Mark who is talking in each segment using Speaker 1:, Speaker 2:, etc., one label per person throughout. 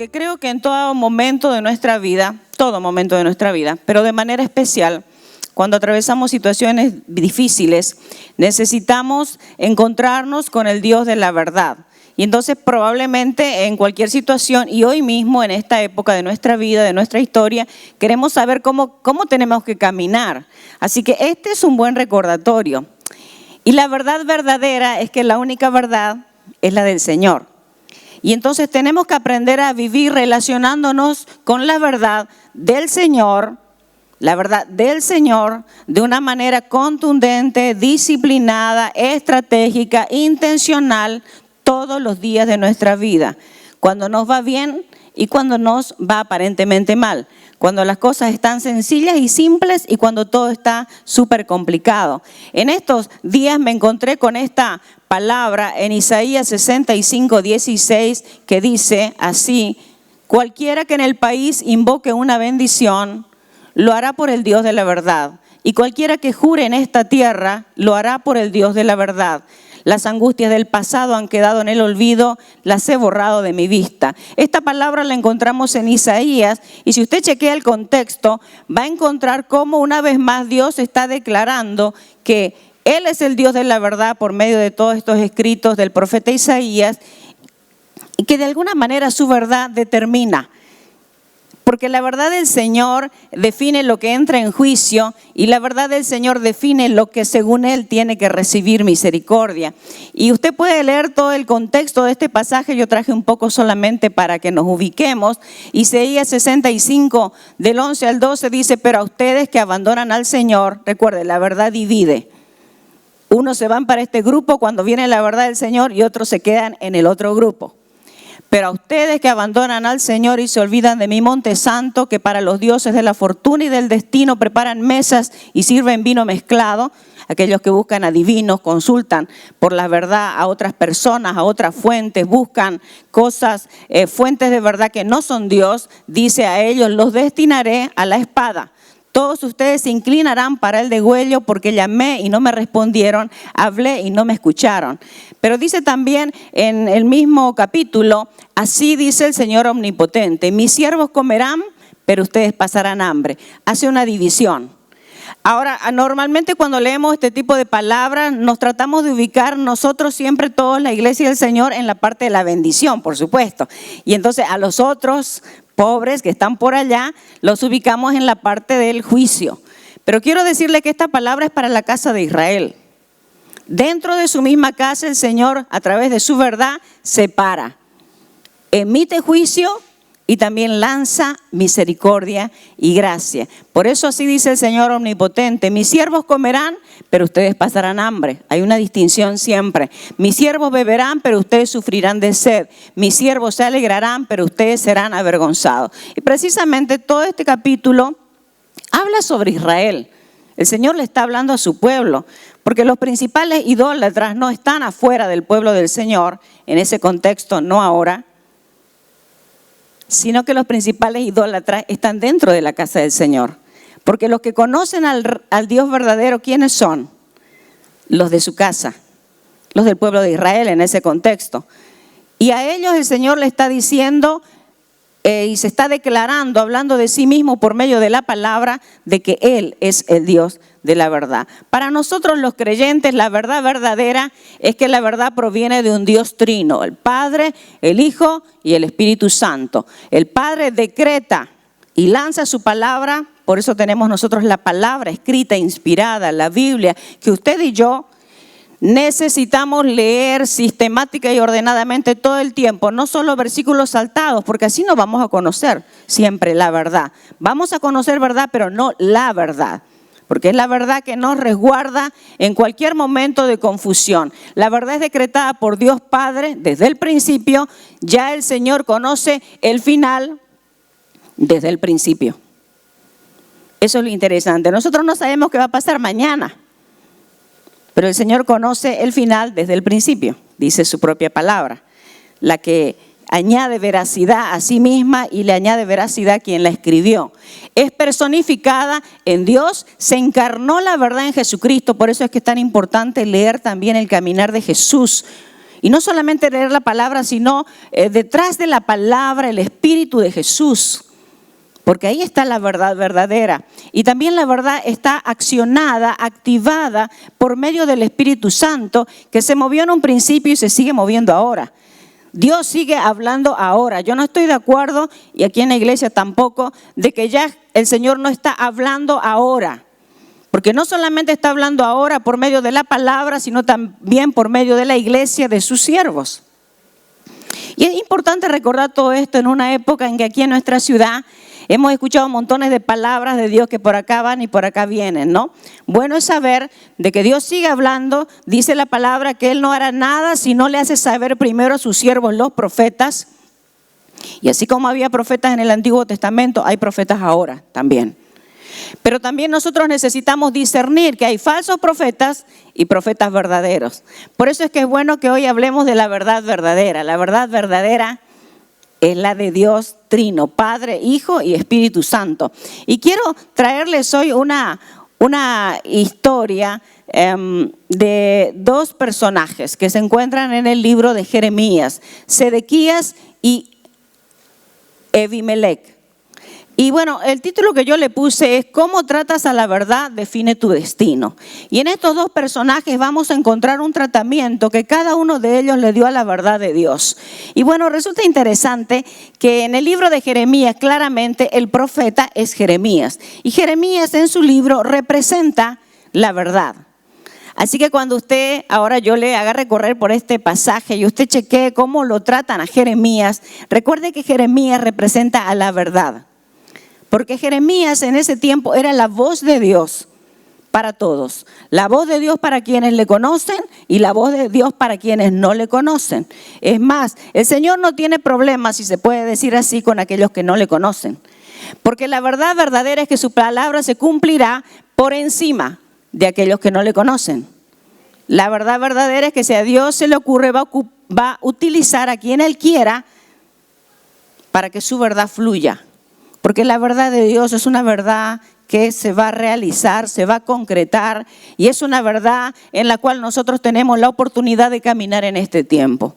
Speaker 1: porque creo que en todo momento de nuestra vida, pero de manera especial, cuando atravesamos situaciones difíciles, necesitamos encontrarnos con el Dios de la verdad. Y entonces probablemente en cualquier situación y hoy mismo en esta época de nuestra vida, de nuestra historia, queremos saber cómo tenemos que caminar. Así que este es un buen recordatorio. Y la verdad verdadera es que la única verdad es la del Señor. Y entonces tenemos que aprender a vivir relacionándonos con la verdad del Señor, de una manera contundente, disciplinada, estratégica, intencional, todos los días de nuestra vida. Cuando nos va bien y cuando nos va aparentemente mal. Cuando las cosas están sencillas y simples y cuando todo está súper complicado. En estos días me encontré con esta palabra en Isaías 65:16 que dice así: cualquiera que en el país invoque una bendición, lo hará por el Dios de la verdad. Y cualquiera que jure en esta tierra, lo hará por el Dios de la verdad. Las angustias del pasado han quedado en el olvido, las he borrado de mi vista. Esta palabra la encontramos en Isaías y si usted chequea el contexto, va a encontrar cómo una vez más Dios está declarando que Él es el Dios de la verdad por medio de todos estos escritos del profeta Isaías y que de alguna manera su verdad determina. Porque la verdad del Señor define lo que entra en juicio y la verdad del Señor define lo que según Él tiene que recibir misericordia. Y usted puede leer todo el contexto de este pasaje, yo traje un poco solamente para que nos ubiquemos. Isaías 65 del 11 al 12 dice: pero a ustedes que abandonan al Señor, recuerde, la verdad divide. Unos se van para este grupo cuando viene la verdad del Señor y otros se quedan en el otro grupo. Pero a ustedes que abandonan al Señor y se olvidan de mi monte santo, que para los dioses de la fortuna y del destino preparan mesas y sirven vino mezclado, aquellos que buscan adivinos, consultan por la verdad a otras personas, a otras fuentes, buscan cosas, fuentes de verdad que no son Dios, dice a ellos: los destinaré a la espada. Todos ustedes se inclinarán para el degüello porque llamé y no me respondieron, hablé y no me escucharon. Pero dice también en el mismo capítulo: así dice el Señor omnipotente, mis siervos comerán, pero ustedes pasarán hambre. Hace una división. Ahora, normalmente cuando leemos este tipo de palabras, nos tratamos de ubicar nosotros siempre, todos, la iglesia del Señor, en la parte de la bendición, por supuesto. Y entonces a los otros pobres que están por allá, los ubicamos en la parte del juicio. Pero quiero decirle que esta palabra es para la casa de Israel. Dentro de su misma casa, el Señor, a través de su verdad, separa, emite juicio y también lanza misericordia y gracia. Por eso así dice el Señor omnipotente: mis siervos comerán, pero ustedes pasarán hambre. Hay una distinción siempre. Mis siervos beberán, pero ustedes sufrirán de sed. Mis siervos se alegrarán, pero ustedes serán avergonzados. Y precisamente todo este capítulo habla sobre Israel. El Señor le está hablando a su pueblo, porque los principales idólatras no están afuera del pueblo del Señor, en ese contexto, no ahora, sino que los principales idólatras están dentro de la casa del Señor. Porque los que conocen al Dios verdadero, ¿quiénes son? Los de su casa, los del pueblo de Israel en ese contexto. Y a ellos el Señor le está diciendo y se está declarando, hablando de sí mismo por medio de la palabra, de que Él es el Dios de la verdad. Para nosotros los creyentes, la verdad verdadera es que la verdad proviene de un Dios trino: el Padre, el Hijo y el Espíritu Santo. El Padre decreta y lanza su palabra, por eso tenemos nosotros la palabra escrita, inspirada, la Biblia, que usted y yo necesitamos leer sistemática y ordenadamente todo el tiempo, no solo versículos saltados, porque así no vamos a conocer siempre la verdad. Vamos a conocer verdad, pero no la verdad. Porque es la verdad que nos resguarda en cualquier momento de confusión. La verdad es decretada por Dios Padre desde el principio. Ya el Señor conoce el final desde el principio. Eso es lo interesante. Nosotros no sabemos qué va a pasar mañana, pero el Señor conoce el final desde el principio, dice su propia palabra, la que añade veracidad a sí misma y le añade veracidad a quien la escribió. Es personificada en Dios, se encarnó la verdad en Jesucristo. Por eso es que es tan importante leer también el caminar de Jesús Y no solamente leer la palabra, sino detrás de la palabra el Espíritu de Jesús. Porque ahí está la verdad verdadera. Y también la verdad está accionada, activada por medio del Espíritu Santo, que se movió en un principio y se sigue moviendo ahora. Dios sigue hablando ahora. Yo no estoy de acuerdo, y aquí en la iglesia tampoco, de que ya el Señor no está hablando ahora. Porque no solamente está hablando ahora por medio de la palabra, sino también por medio de la iglesia, de sus siervos. Y es importante recordar todo esto en una época en que aquí en nuestra ciudad hemos escuchado montones de palabras de Dios que por acá van y por acá vienen, ¿no? Bueno es saber de que Dios sigue hablando. Dice la palabra que Él no hará nada si no le hace saber primero a sus siervos, los profetas. Y así como había profetas en el Antiguo Testamento, hay profetas ahora también. Pero también nosotros necesitamos discernir que hay falsos profetas y profetas verdaderos. Por eso es que es bueno que hoy hablemos de la verdad verdadera. La verdad verdadera es la de Dios Trino, Padre, Hijo y Espíritu Santo. Y quiero traerles hoy una historia de dos personajes que se encuentran en el libro de Jeremías, Sedequías y Evimelec. Y bueno, el título que yo le puse es ¿Cómo tratas a la verdad define tu destino? Y en estos dos personajes vamos a encontrar un tratamiento que cada uno de ellos le dio a la verdad de Dios. Y bueno, resulta interesante que en el libro de Jeremías claramente el profeta es Jeremías. Y Jeremías en su libro representa la verdad. Así que cuando usted, ahora yo le haga recorrer por este pasaje y usted chequee cómo lo tratan a Jeremías, recuerde que Jeremías representa a la verdad. Porque Jeremías en ese tiempo era la voz de Dios para todos. La voz de Dios para quienes le conocen y la voz de Dios para quienes no le conocen. Es más, el Señor no tiene problemas, si se puede decir así, con aquellos que no le conocen. Porque la verdad verdadera es que su palabra se cumplirá por encima de aquellos que no le conocen. La verdad verdadera es que si a Dios se le ocurre, va a utilizar a quien Él quiera para que su verdad fluya. Porque la verdad de Dios es una verdad que se va a realizar, se va a concretar, y es una verdad en la cual nosotros tenemos la oportunidad de caminar en este tiempo.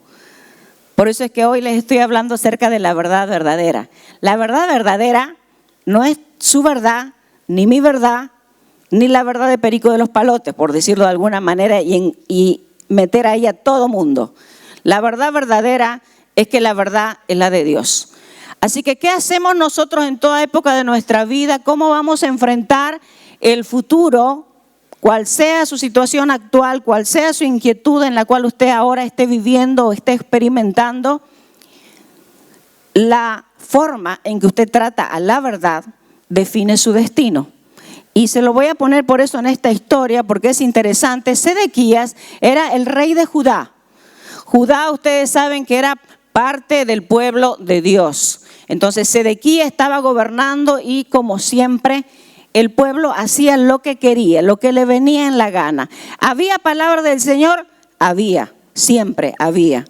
Speaker 1: Por eso es que hoy les estoy hablando acerca de la verdad verdadera. La verdad verdadera no es su verdad, ni mi verdad, ni la verdad de Perico de los Palotes, por decirlo de alguna manera, y meter ahí a todo mundo. La verdad verdadera es que la verdad es la de Dios. Así que, ¿qué hacemos nosotros en toda época de nuestra vida? ¿Cómo vamos a enfrentar el futuro? Cual sea su situación actual, cual sea su inquietud en la cual usted ahora esté viviendo o esté experimentando, la forma en que usted trata a la verdad define su destino. Y se lo voy a poner por eso en esta historia, porque es interesante. Sedequías era el rey de Judá. Judá, ustedes saben que era parte del pueblo de Dios. Entonces Sedequías estaba gobernando y como siempre el pueblo hacía lo que quería, lo que le venía en la gana. ¿Había palabra del Señor? Había, siempre había.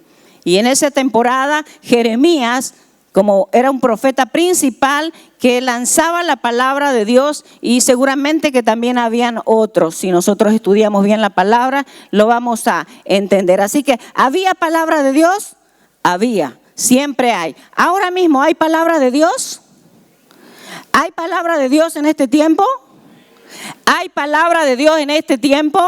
Speaker 1: Y en esa temporada Jeremías, como era un profeta principal que lanzaba la palabra de Dios, y seguramente que también habían otros. Si nosotros estudiamos bien la palabra, lo vamos a entender. Así que, ¿había palabra de Dios? Había, siempre hay. Ahora mismo, ¿hay palabra de Dios? ¿Hay palabra de Dios en este tiempo? ¿Hay palabra de Dios en este tiempo?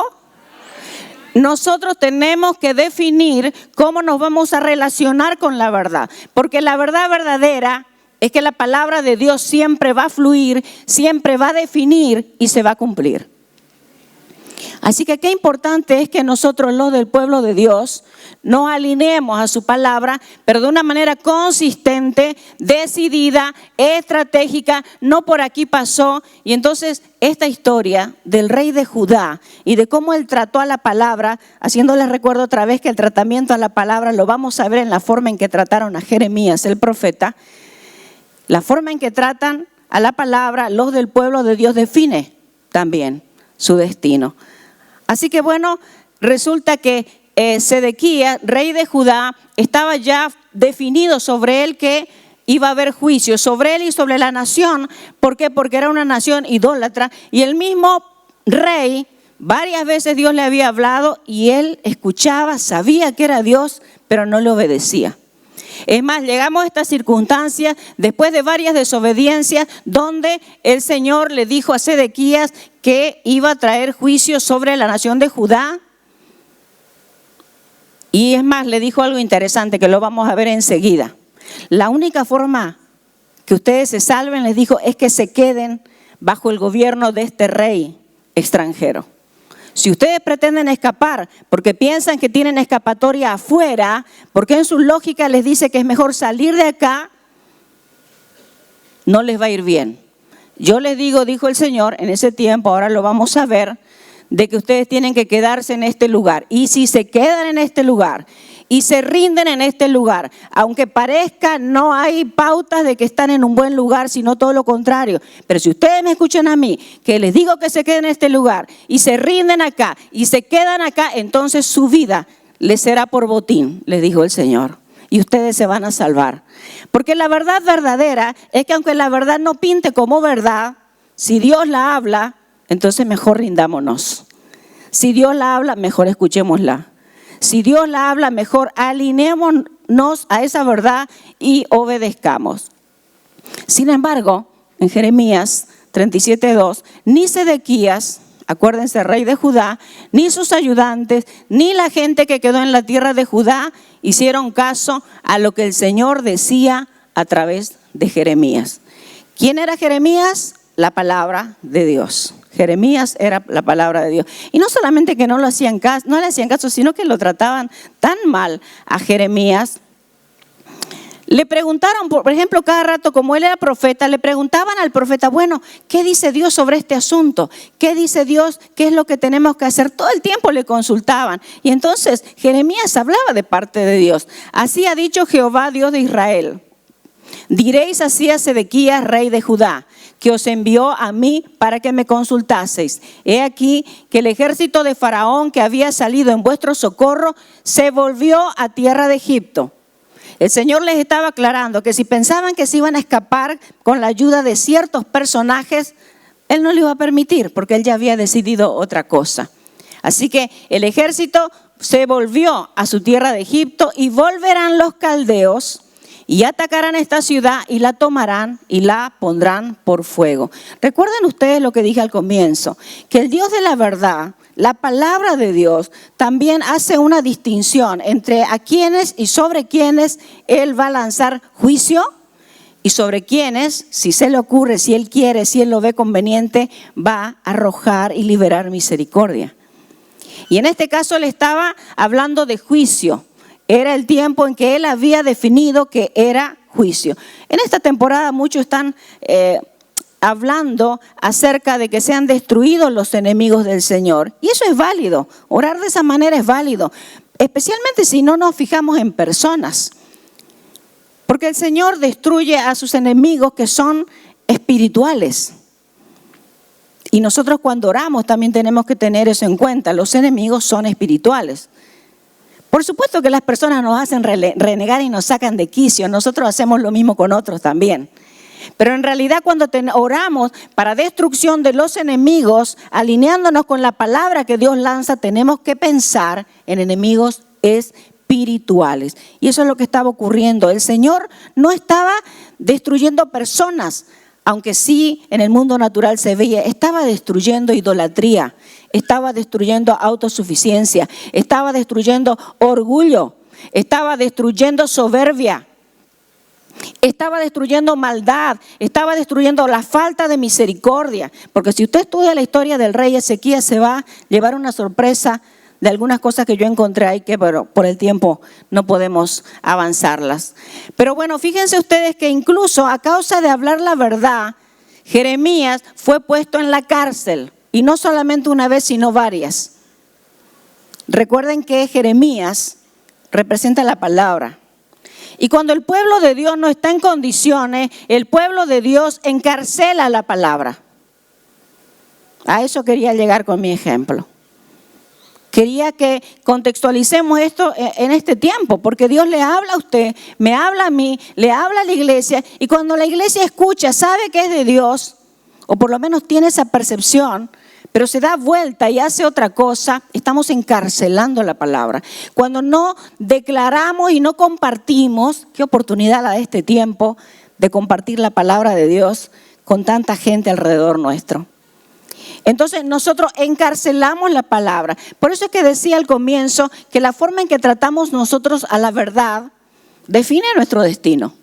Speaker 1: Nosotros tenemos que definir cómo nos vamos a relacionar con la verdad. Porque la verdad verdadera es que la palabra de Dios siempre va a fluir, siempre va a definir y se va a cumplir. Así que qué importante es que nosotros, los del pueblo de Dios, nos alineemos a su palabra, pero de una manera consistente, decidida, estratégica. No por aquí pasó. Y entonces esta historia del rey de Judá y de cómo él trató a la palabra, haciéndoles recuerdo otra vez que el tratamiento a la palabra lo vamos a ver en la forma en que trataron a Jeremías, el profeta. La forma en que tratan a la palabra los del pueblo de Dios define también su destino. Así que bueno, resulta que Sedequías, rey de Judá, estaba ya definido sobre él que iba a haber juicio sobre él y sobre la nación. ¿Por qué? Porque era una nación idólatra, y el mismo rey Varias veces Dios le había hablado y él escuchaba, sabía que era Dios, pero no le obedecía. Es más, llegamos a esta circunstancia después de varias desobediencias donde el Señor le dijo a Sedequías que iba a traer juicio sobre la nación de Judá. Y es más, le dijo algo interesante que lo vamos a ver enseguida. La única forma que ustedes se salven, les dijo, es que se queden bajo el gobierno de este rey extranjero. Si ustedes pretenden escapar porque piensan que tienen escapatoria afuera, porque en su lógica les dice que es mejor salir de acá, no les va a ir bien. Yo les digo, dijo el Señor en ese tiempo, ahora lo vamos a ver, de que ustedes tienen que quedarse en este lugar. Y si se quedan en este lugar y se rinden en este lugar, aunque parezca no hay pautas de que están en un buen lugar, sino todo lo contrario. Pero si ustedes me escuchan a mí, que les digo que se queden en este lugar y se rinden acá y se quedan acá, entonces su vida les será por botín, les dijo el Señor. Y ustedes se van a salvar. Porque la verdad verdadera es que aunque la verdad no pinte como verdad, si Dios la habla, entonces mejor rindámonos. Si Dios la habla, mejor escuchémosla. Si Dios la habla, mejor alineémonos a esa verdad y obedezcamos. Sin embargo, en Jeremías 37:2, ni Sedequías, acuérdense, rey de Judá, ni sus ayudantes, ni la gente que quedó en la tierra de Judá hicieron caso a lo que el Señor decía a través de Jeremías. ¿Quién era Jeremías? La palabra de Dios. Jeremías era la palabra de Dios. Y no solamente que no le hacían caso, sino que lo trataban tan mal a Jeremías. Le preguntaron, por ejemplo, cada rato, como él era profeta, le preguntaban al profeta, bueno, ¿qué dice Dios sobre este asunto? ¿Qué dice Dios? ¿Qué es lo que tenemos que hacer? Todo el tiempo le consultaban. Y entonces Jeremías hablaba de parte de Dios. Así ha dicho Jehová, Dios de Israel. Diréis así a Sedequías, rey de Judá, que os envió a mí para que me consultaseis. He aquí que el ejército de Faraón que había salido en vuestro socorro se volvió a tierra de Egipto. El Señor les estaba aclarando que si pensaban que se iban a escapar con la ayuda de ciertos personajes, Él no lo iba a permitir porque Él ya había decidido otra cosa. Así que el ejército se volvió a su tierra de Egipto y volverán los caldeos y atacarán esta ciudad y la tomarán y la pondrán por fuego. Recuerden ustedes lo que dije al comienzo, que el Dios de la verdad, la palabra de Dios, también hace una distinción entre a quienes y sobre quienes Él va a lanzar juicio y sobre quienes, si se le ocurre, si Él quiere, si Él lo ve conveniente, va a arrojar y liberar misericordia. Y en este caso Él estaba hablando de juicio. Era el tiempo en que Él había definido que era juicio. En esta temporada muchos están hablando acerca de que sean destruidos los enemigos del Señor. Y eso es válido. Orar de esa manera es válido. Especialmente si no nos fijamos en personas. Porque el Señor destruye a sus enemigos que son espirituales. Y nosotros cuando oramos también tenemos que tener eso en cuenta. Los enemigos son espirituales. Por supuesto que las personas nos hacen renegar y nos sacan de quicio. Nosotros hacemos lo mismo con otros también. Pero en realidad cuando oramos para destrucción de los enemigos, alineándonos con la palabra que Dios lanza, tenemos que pensar en enemigos espirituales. Y eso es lo que estaba ocurriendo. El Señor no estaba destruyendo personas, aunque sí en el mundo natural se veía, estaba destruyendo idolatría, estaba destruyendo autosuficiencia, estaba destruyendo orgullo, estaba destruyendo soberbia, estaba destruyendo maldad, estaba destruyendo la falta de misericordia. Porque si usted estudia la historia del rey Ezequías, se va a llevar una sorpresa de algunas cosas que yo encontré ahí que por el tiempo no podemos avanzarlas. Pero bueno, fíjense ustedes que incluso a causa de hablar la verdad, Jeremías fue puesto en la cárcel. Y no solamente una vez, sino varias. Recuerden que Jeremías representa la palabra. Y cuando el pueblo de Dios no está en condiciones, el pueblo de Dios encarcela la palabra. A eso quería llegar con mi ejemplo. Quería que contextualicemos esto en este tiempo, porque Dios le habla a usted, me habla a mí, le habla a la iglesia, y cuando la iglesia escucha, sabe que es de Dios, o por lo menos tiene esa percepción, pero se da vuelta y hace otra cosa, estamos encarcelando la palabra. Cuando no declaramos y no compartimos, qué oportunidad la de este tiempo de compartir la palabra de Dios con tanta gente alrededor nuestro. Entonces nosotros encarcelamos la palabra. Por eso es que decía al comienzo que la forma en que tratamos nosotros a la verdad define nuestro destino.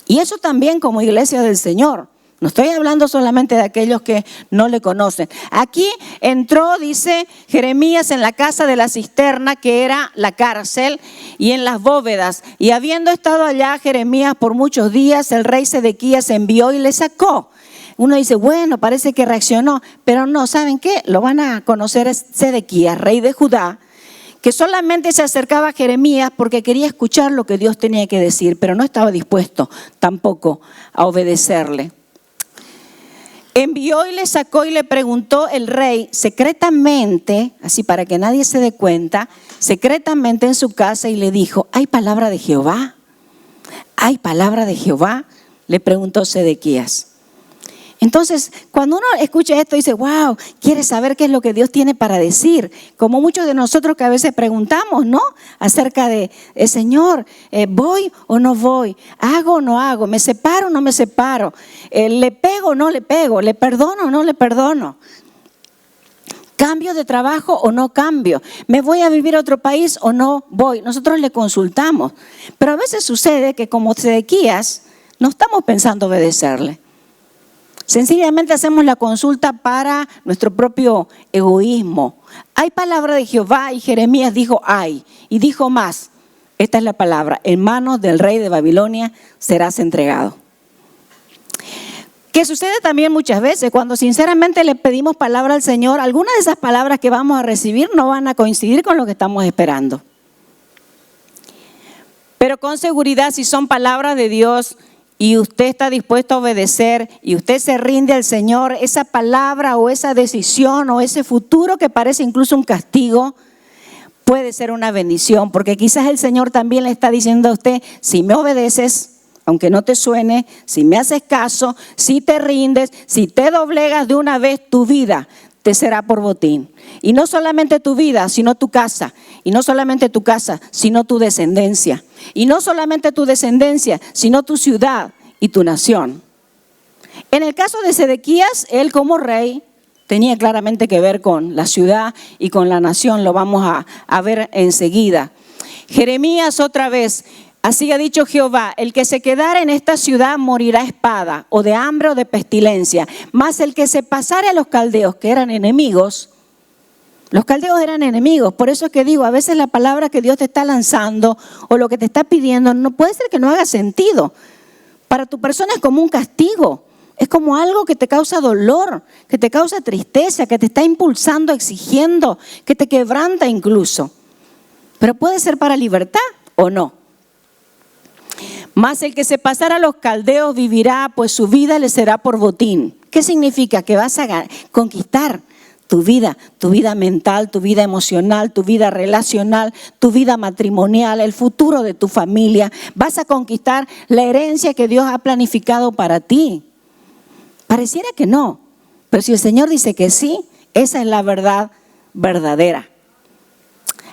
Speaker 1: Y eso también como iglesia del Señor. No estoy hablando solamente de aquellos que no le conocen. Aquí entró, dice Jeremías, en la casa de la cisterna, que era la cárcel, y en las bóvedas. Y habiendo estado allá Jeremías por muchos días, el rey Sedequías envió y le sacó. Uno dice, bueno, parece que reaccionó, pero no, ¿saben qué? Lo van a conocer, es Sedequías, rey de Judá, que solamente se acercaba a Jeremías porque quería escuchar lo que Dios tenía que decir, pero no estaba dispuesto tampoco a obedecerle. Envió y le sacó y le preguntó el rey secretamente, así para que nadie se dé cuenta, secretamente en su casa y le dijo, ¿hay palabra de Jehová? ¿Hay palabra de Jehová? Le preguntó Sedequías. Entonces, cuando uno escucha esto, dice, wow, quiere saber qué es lo que Dios tiene para decir. Como muchos de nosotros que a veces preguntamos, ¿no? Acerca de, Señor, ¿voy o no voy? ¿Hago o no hago? ¿Me separo o no me separo? ¿Le pego o no le pego? ¿Le perdono o no le perdono? ¿Cambio de trabajo o no cambio? ¿Me voy a vivir a otro país o no voy? Nosotros le consultamos. Pero a veces sucede que como Sedequías, no estamos pensando obedecerle. Sencillamente hacemos la consulta para nuestro propio egoísmo. Hay palabra de Jehová y Jeremías dijo hay. Y dijo más, esta es la palabra, en manos del rey de Babilonia serás entregado. Que sucede también muchas veces cuando sinceramente le pedimos palabra al Señor, algunas de esas palabras que vamos a recibir no van a coincidir con lo que estamos esperando. Pero con seguridad, si son palabras de Dios y usted está dispuesto a obedecer y usted se rinde al Señor, esa palabra o esa decisión o ese futuro que parece incluso un castigo puede ser una bendición, porque quizás el Señor también le está diciendo a usted, si me obedeces, aunque no te suene, si me haces caso, si te rindes, si te doblegas de una vez, tu vida te será por botín. Y no solamente tu vida, sino tu casa. Y no solamente tu casa, sino tu descendencia. Y no solamente tu descendencia, sino tu ciudad y tu nación. En el caso de Sedequías, él como rey tenía claramente que ver con la ciudad y con la nación. Lo vamos a ver enseguida. Jeremías otra vez. Así ha dicho Jehová, el que se quedara en esta ciudad morirá a espada, o de hambre o de pestilencia. Mas el que se pasare a los caldeos, que eran enemigos, los caldeos eran enemigos. Por eso es que digo, a veces la palabra que Dios te está lanzando o lo que te está pidiendo, no puede ser que no haga sentido. Para tu persona es como un castigo, es como algo que te causa dolor, que te causa tristeza, que te está impulsando, exigiendo, que te quebranta incluso. Pero puede ser para libertad o no. Mas el que se pasara a los caldeos vivirá, pues su vida le será por botín. ¿Qué significa? Que vas a conquistar tu vida mental, tu vida emocional, tu vida relacional, tu vida matrimonial, el futuro de tu familia. Vas a conquistar la herencia que Dios ha planificado para ti. Pareciera que no, pero si el Señor dice que sí, esa es la verdad verdadera.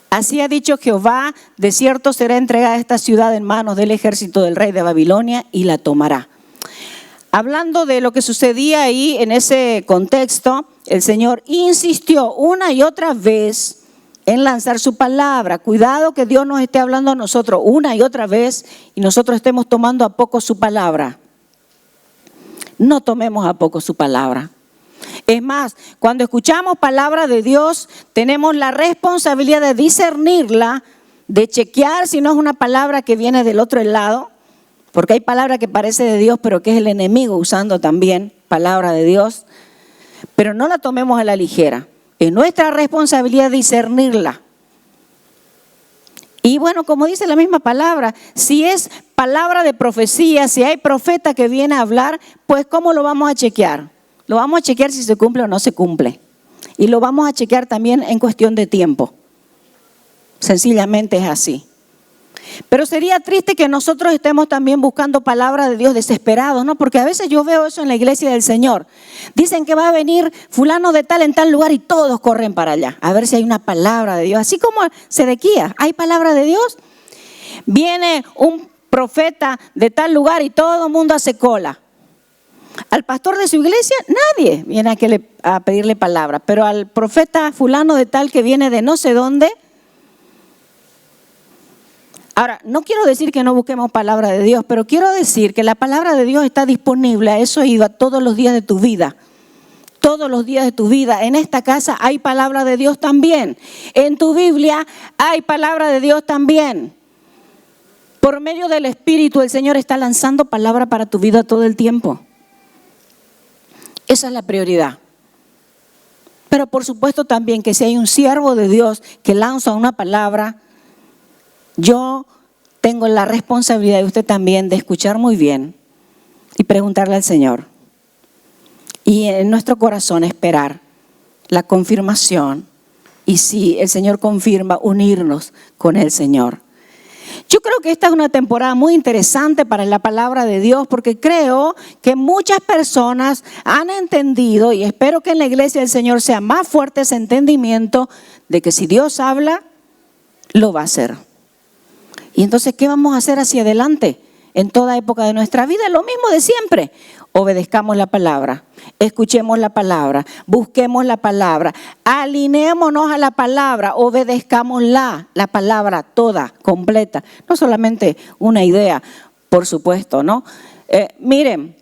Speaker 1: Así ha dicho Jehová, de cierto será entregada esta ciudad en manos del ejército del rey de Babilonia y la tomará. Hablando de lo que sucedía ahí en ese contexto, el Señor insistió una y otra vez en lanzar su palabra. Cuidado que Dios nos esté hablando a nosotros una y otra vez y nosotros estemos tomando a poco su palabra. No tomemos a poco su palabra. Es más, cuando escuchamos palabra de Dios, tenemos la responsabilidad de discernirla, de chequear si no es una palabra que viene del otro lado, porque hay palabra que parece de Dios, pero que es el enemigo usando también palabra de Dios. Pero no la tomemos a la ligera. Es nuestra responsabilidad discernirla. Y bueno, como dice la misma palabra, si es palabra de profecía, si hay profeta que viene a hablar, pues ¿cómo lo vamos a chequear? Lo vamos a chequear si se cumple o no se cumple. Y lo vamos a chequear también en cuestión de tiempo. Sencillamente es así. Pero sería triste que nosotros estemos también buscando palabra de Dios desesperados, ¿no? Porque a veces yo veo eso en la iglesia del Señor. Dicen que va a venir fulano de tal en tal lugar y todos corren para allá, a ver si hay una palabra de Dios. Así como Sedequías, ¿hay palabra de Dios? Viene un profeta de tal lugar y todo el mundo hace cola. Al pastor de su iglesia, nadie viene a pedirle palabra. Pero al profeta fulano de tal que viene de no sé dónde. Ahora, no quiero decir que no busquemos palabra de Dios, pero quiero decir que la palabra de Dios está disponible a eso iba todos los días de tu vida. Todos los días de tu vida. En esta casa hay palabra de Dios también. En tu Biblia hay palabra de Dios también. Por medio del Espíritu, el Señor está lanzando palabra para tu vida todo el tiempo. Esa es la prioridad. Pero por supuesto también que si hay un siervo de Dios que lanza una palabra, yo tengo la responsabilidad de usted también de escuchar muy bien y preguntarle al Señor. Y en nuestro corazón esperar la confirmación. Y si el Señor confirma, unirnos con el Señor. Yo creo que esta es una temporada muy interesante para la palabra de Dios, porque creo que muchas personas han entendido, y espero que en la iglesia del Señor sea más fuerte ese entendimiento de que si Dios habla, lo va a hacer. Y entonces, ¿qué vamos a hacer hacia adelante en toda época de nuestra vida? Lo mismo de siempre. Obedezcamos la palabra, escuchemos la palabra, busquemos la palabra, alineémonos a la palabra, obedezcámosla, la palabra toda, completa. No solamente una idea, por supuesto, ¿no? Miren,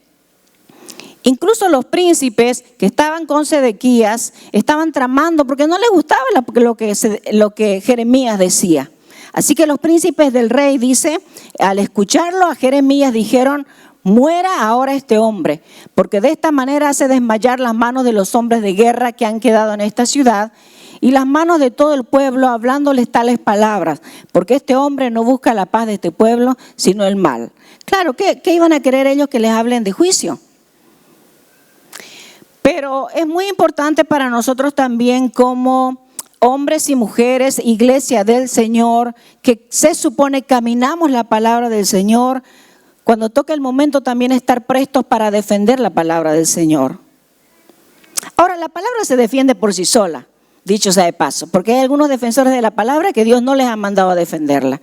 Speaker 1: incluso los príncipes que estaban con Sedequías estaban tramando porque no les gustaba lo que Jeremías decía. Así que los príncipes del rey, dice, al escucharlo a Jeremías dijeron: muera ahora este hombre, porque de esta manera hace desmayar las manos de los hombres de guerra que han quedado en esta ciudad y las manos de todo el pueblo, hablándoles tales palabras, porque este hombre no busca la paz de este pueblo, sino el mal. Claro, ¿qué iban a querer ellos que les hablen de juicio? Pero es muy importante para nosotros también como hombres y mujeres, iglesia del Señor, que se supone caminamos la palabra del Señor, cuando toca el momento también estar prestos para defender la palabra del Señor. Ahora, la palabra se defiende por sí sola, dicho sea de paso, porque hay algunos defensores de la palabra que Dios no les ha mandado a defenderla.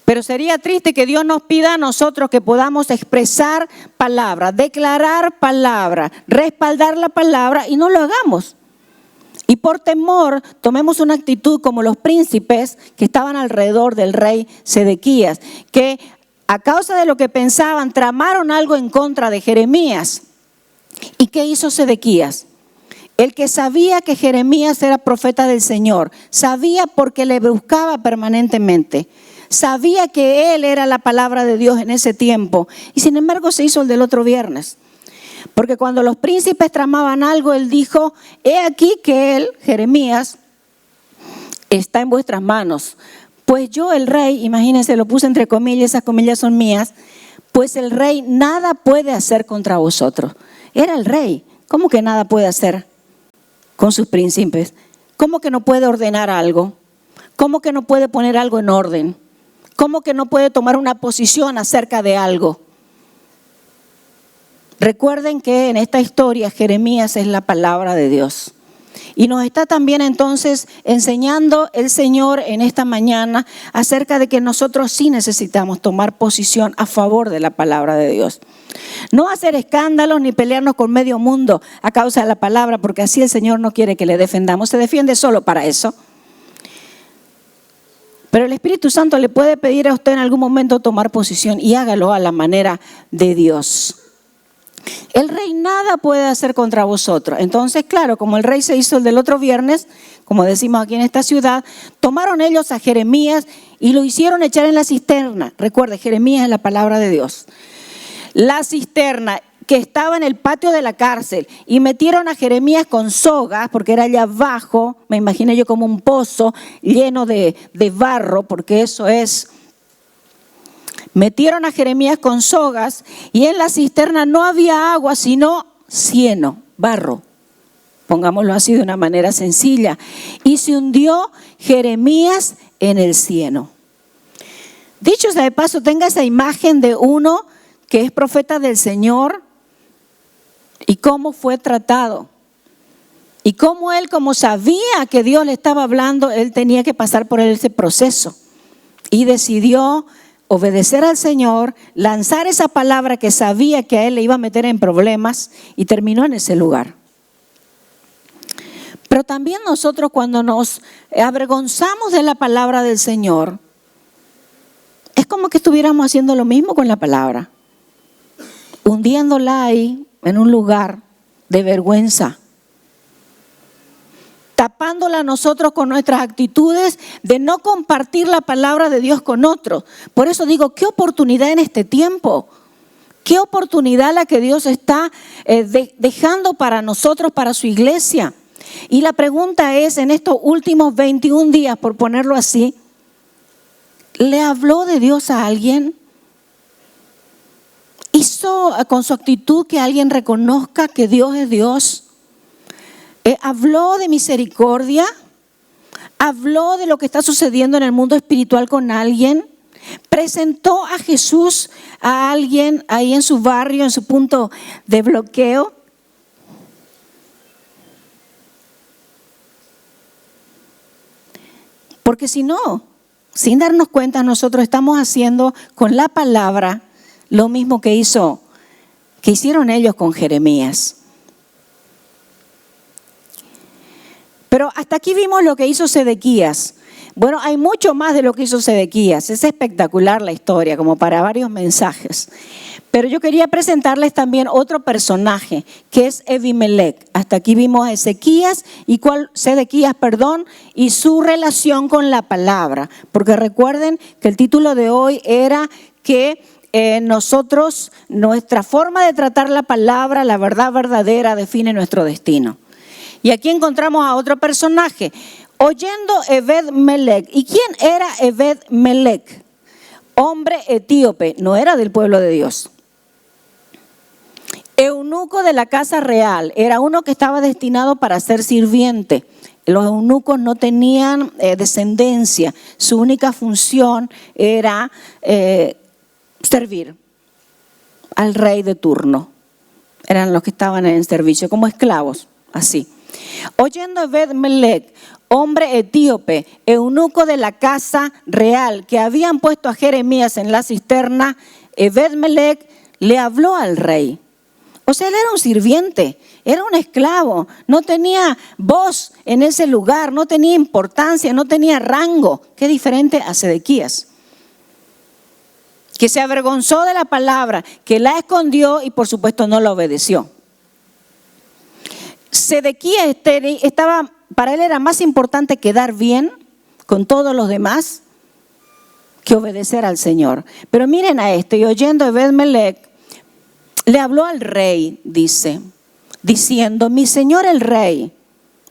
Speaker 1: Pero sería triste que Dios nos pida a nosotros que podamos expresar palabra, declarar palabra, respaldar la palabra y no lo hagamos. Y por temor tomemos una actitud como los príncipes que estaban alrededor del rey Sedequías, que a causa de lo que pensaban tramaron algo en contra de Jeremías. ¿Y qué hizo Sedequías? El que sabía que Jeremías era profeta del Señor, sabía porque le buscaba permanentemente, sabía que él era la palabra de Dios en ese tiempo y sin embargo se hizo el del otro viernes. Porque cuando los príncipes tramaban algo, él dijo: he aquí que él, Jeremías, está en vuestras manos. Pues yo, el rey, imagínense, lo puse entre comillas, esas comillas son mías, pues el rey nada puede hacer contra vosotros. Era el rey, ¿cómo que nada puede hacer con sus príncipes? ¿Cómo que no puede ordenar algo? ¿Cómo que no puede poner algo en orden? ¿Cómo que no puede tomar una posición acerca de algo? Recuerden que en esta historia Jeremías es la palabra de Dios. Y nos está también entonces enseñando el Señor en esta mañana acerca de que nosotros sí necesitamos tomar posición a favor de la palabra de Dios. No hacer escándalos ni pelearnos con medio mundo a causa de la palabra, porque así el Señor no quiere que le defendamos. Se defiende solo para eso. Pero el Espíritu Santo le puede pedir a usted en algún momento tomar posición y hágalo a la manera de Dios. El rey nada puede hacer contra vosotros. Entonces, claro, como el rey se hizo el del otro viernes, como decimos aquí en esta ciudad, tomaron ellos a Jeremías y lo hicieron echar en la cisterna. Recuerde, Jeremías es la palabra de Dios. La cisterna que estaba en el patio de la cárcel, y metieron a Jeremías con sogas, porque era allá abajo, me imaginé yo como un pozo lleno de barro, porque eso es. Metieron a Jeremías con sogas y en la cisterna no había agua sino cieno, barro, pongámoslo así de una manera sencilla. Y se hundió Jeremías en el cieno. Dicho sea de paso, tenga esa imagen de uno que es profeta del Señor y cómo fue tratado. Y cómo él, como sabía que Dios le estaba hablando, él tenía que pasar por ese proceso. Y decidió obedecer al Señor, lanzar esa palabra que sabía que a él le iba a meter en problemas y terminó en ese lugar. Pero también nosotros, cuando nos avergonzamos de la palabra del Señor, es como que estuviéramos haciendo lo mismo con la palabra, hundiéndola ahí en un lugar de vergüenza, tapándola a nosotros con nuestras actitudes de no compartir la palabra de Dios con otros. Por eso digo, qué oportunidad en este tiempo, qué oportunidad la que Dios está dejando para nosotros, para su iglesia. Y la pregunta es, en estos últimos 21 días, por ponerlo así, ¿le habló de Dios a alguien? ¿Hizo con su actitud que alguien reconozca que Dios es Dios? ¿Habló de misericordia? ¿Habló de lo que está sucediendo en el mundo espiritual con alguien? ¿Presentó a Jesús a alguien ahí en su barrio, en su punto de bloqueo? Porque si no, sin darnos cuenta, nosotros estamos haciendo con la palabra lo mismo que hicieron ellos con Jeremías. Pero hasta aquí vimos lo que hizo Sedequías. Bueno, hay mucho más de lo que hizo Sedequías. Es espectacular la historia, como para varios mensajes. Pero yo quería presentarles también otro personaje, que es Evimelec. Hasta aquí vimos a Sedequías y su relación con la palabra. Porque recuerden que el título de hoy era que nuestra forma de tratar la palabra, la verdad verdadera, define nuestro destino. Y aquí encontramos a otro personaje, oyendo Ebed-Melec. ¿Y quién era Ebed-Melec? Hombre etíope, no era del pueblo de Dios. Eunuco de la casa real, era uno que estaba destinado para ser sirviente. Los eunucos no tenían descendencia, su única función era servir al rey de turno. Eran los que estaban en servicio como esclavos, así. Oyendo Ebed-Melec, hombre etíope, eunuco de la casa real, que habían puesto a Jeremías en la cisterna, Ebed-Melec le habló al rey. O sea, él era un sirviente, era un esclavo, no tenía voz en ese lugar, no tenía importancia, no tenía rango. Qué diferente a Sedequías, que se avergonzó de la palabra, que la escondió y por supuesto no la obedeció. Sedequías para él era más importante quedar bien con todos los demás que obedecer al Señor. Pero miren a esto, y oyendo Ebed-Melec, le habló al rey, diciendo, mi señor el rey,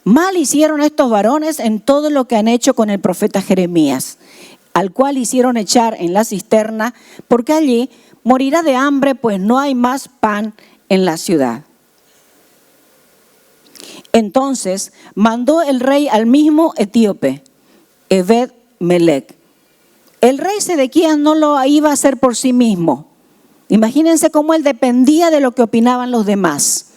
Speaker 1: mal hicieron estos varones en todo lo que han hecho con el profeta Jeremías, al cual hicieron echar en la cisterna, porque allí morirá de hambre, pues no hay más pan en la ciudad. Entonces mandó el rey al mismo etíope, Ebed-Melec. El rey Sedequías no lo iba a hacer por sí mismo. Imagínense cómo él dependía de lo que opinaban los demás.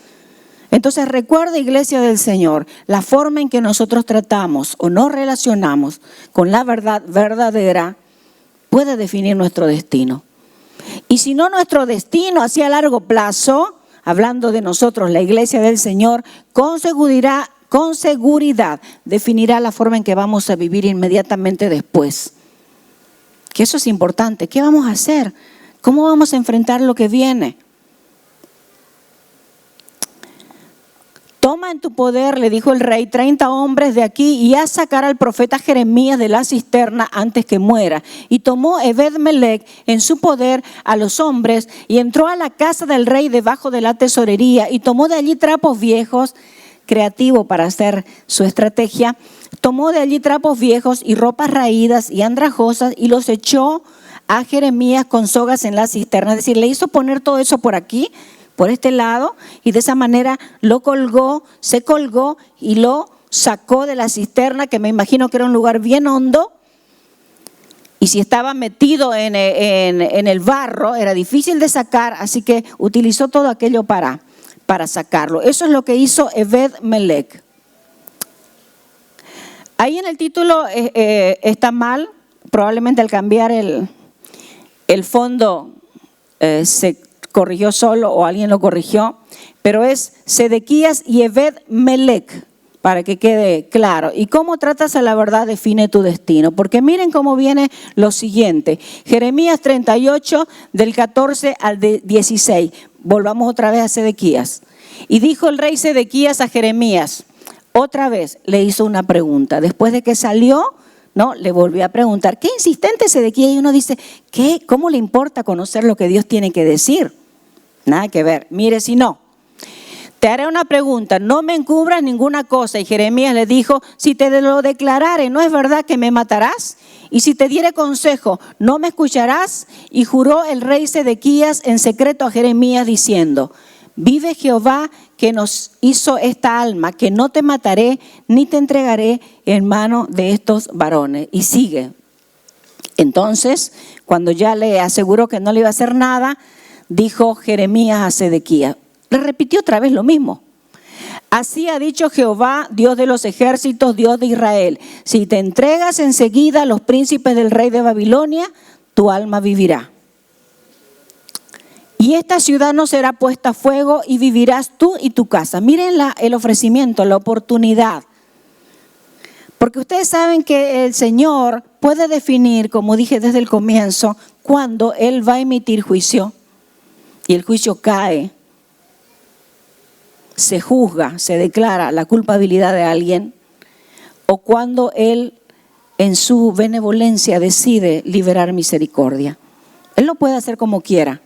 Speaker 1: Entonces recuerda, iglesia del Señor, la forma en que nosotros tratamos o nos relacionamos con la verdad verdadera puede definir nuestro destino. Y si no, nuestro destino hacia largo plazo, hablando de nosotros, la iglesia del Señor, con seguridad definirá la forma en que vamos a vivir inmediatamente después. Que eso es importante. ¿Qué vamos a hacer? ¿Cómo vamos a enfrentar lo que viene? Toma en tu poder, le dijo el rey, 30 hombres de aquí y haz sacar al profeta Jeremías de la cisterna antes que muera. Y tomó Ebed-Melec en su poder a los hombres y entró a la casa del rey debajo de la tesorería y tomó de allí trapos viejos, creativo para hacer su estrategia, tomó de allí trapos viejos y ropas raídas y andrajosas y los echó a Jeremías con sogas en la cisterna. Es decir, le hizo poner todo eso por aquí, por este lado, y de esa manera se colgó y lo sacó de la cisterna, que me imagino que era un lugar bien hondo, Y si estaba metido en el barro, era difícil de sacar, así que utilizó todo aquello para sacarlo. Eso es lo que hizo Ebed-Melech. Ahí en el título está mal, probablemente al cambiar el fondo se corrigió solo o alguien lo corrigió, pero es Sedequías y Ebed-Melech, para que quede claro. Y cómo tratas a la verdad define tu destino. Porque miren cómo viene lo siguiente. Jeremías 38, del 14 al 16. Volvamos otra vez a Sedequías. Y dijo el rey Sedequías a Jeremías, otra vez le hizo una pregunta. Después de que salió, ¿no? Le volvió a preguntar. Qué insistente Sedequías. Y uno dice, ¿qué? ¿Cómo le importa conocer lo que Dios tiene que decir? Nada que ver. Mire, si no. Te haré una pregunta, no me encubras ninguna cosa. Y Jeremías le dijo, si te lo declarare, ¿no es verdad que me matarás? Y si te diere consejo, ¿no me escucharás? Y juró el rey Sedequías en secreto a Jeremías diciendo, vive Jehová que nos hizo esta alma, que no te mataré ni te entregaré en mano de estos varones. Y sigue. Entonces, cuando ya le aseguró que no le iba a hacer nada, dijo Jeremías a Sedequías, le repitió otra vez lo mismo. Así ha dicho Jehová, Dios de los ejércitos, Dios de Israel. Si te entregas enseguida a los príncipes del rey de Babilonia, tu alma vivirá. Y esta ciudad no será puesta a fuego y vivirás tú y tu casa. Miren el ofrecimiento, la oportunidad. Porque ustedes saben que el Señor puede definir, como dije desde el comienzo, cuándo Él va a emitir juicio. Y el juicio cae. Se juzga, se declara la culpabilidad de alguien, o cuando Él en su benevolencia decide liberar misericordia. Él lo puede hacer como quiera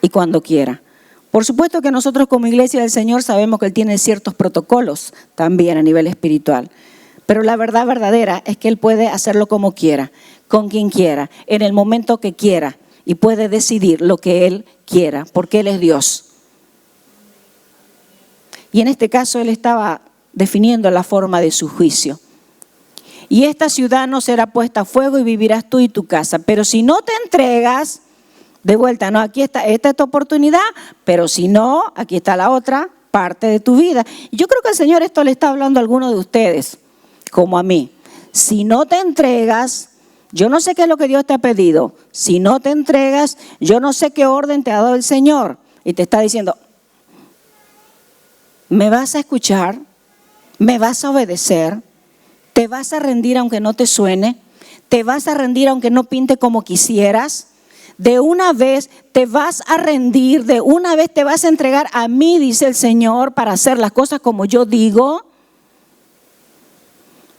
Speaker 1: y cuando quiera. Por supuesto que nosotros como iglesia del Señor sabemos que Él tiene ciertos protocolos también a nivel espiritual, pero la verdad verdadera es que Él puede hacerlo como quiera, con quien quiera, en el momento que quiera, y puede decidir lo que Él quiera, porque Él es Dios. Y en este caso Él estaba definiendo la forma de su juicio. Y esta ciudad no será puesta a fuego y vivirás tú y tu casa. Pero si no te entregas, de vuelta, no, aquí está, esta es tu oportunidad, pero si no, aquí está la otra parte de tu vida. Y yo creo que el Señor esto le está hablando a algunos de ustedes, como a mí. Si no te entregas, yo no sé qué es lo que Dios te ha pedido. Si no te entregas, yo no sé qué orden te ha dado el Señor. Y te está diciendo, ¿me vas a escuchar? ¿Me vas a obedecer? ¿Te vas a rendir aunque no te suene? ¿Te vas a rendir aunque no pinte como quisieras? De una vez te vas a rendir, de una vez te vas a entregar a mí, dice el Señor, para hacer las cosas como yo digo.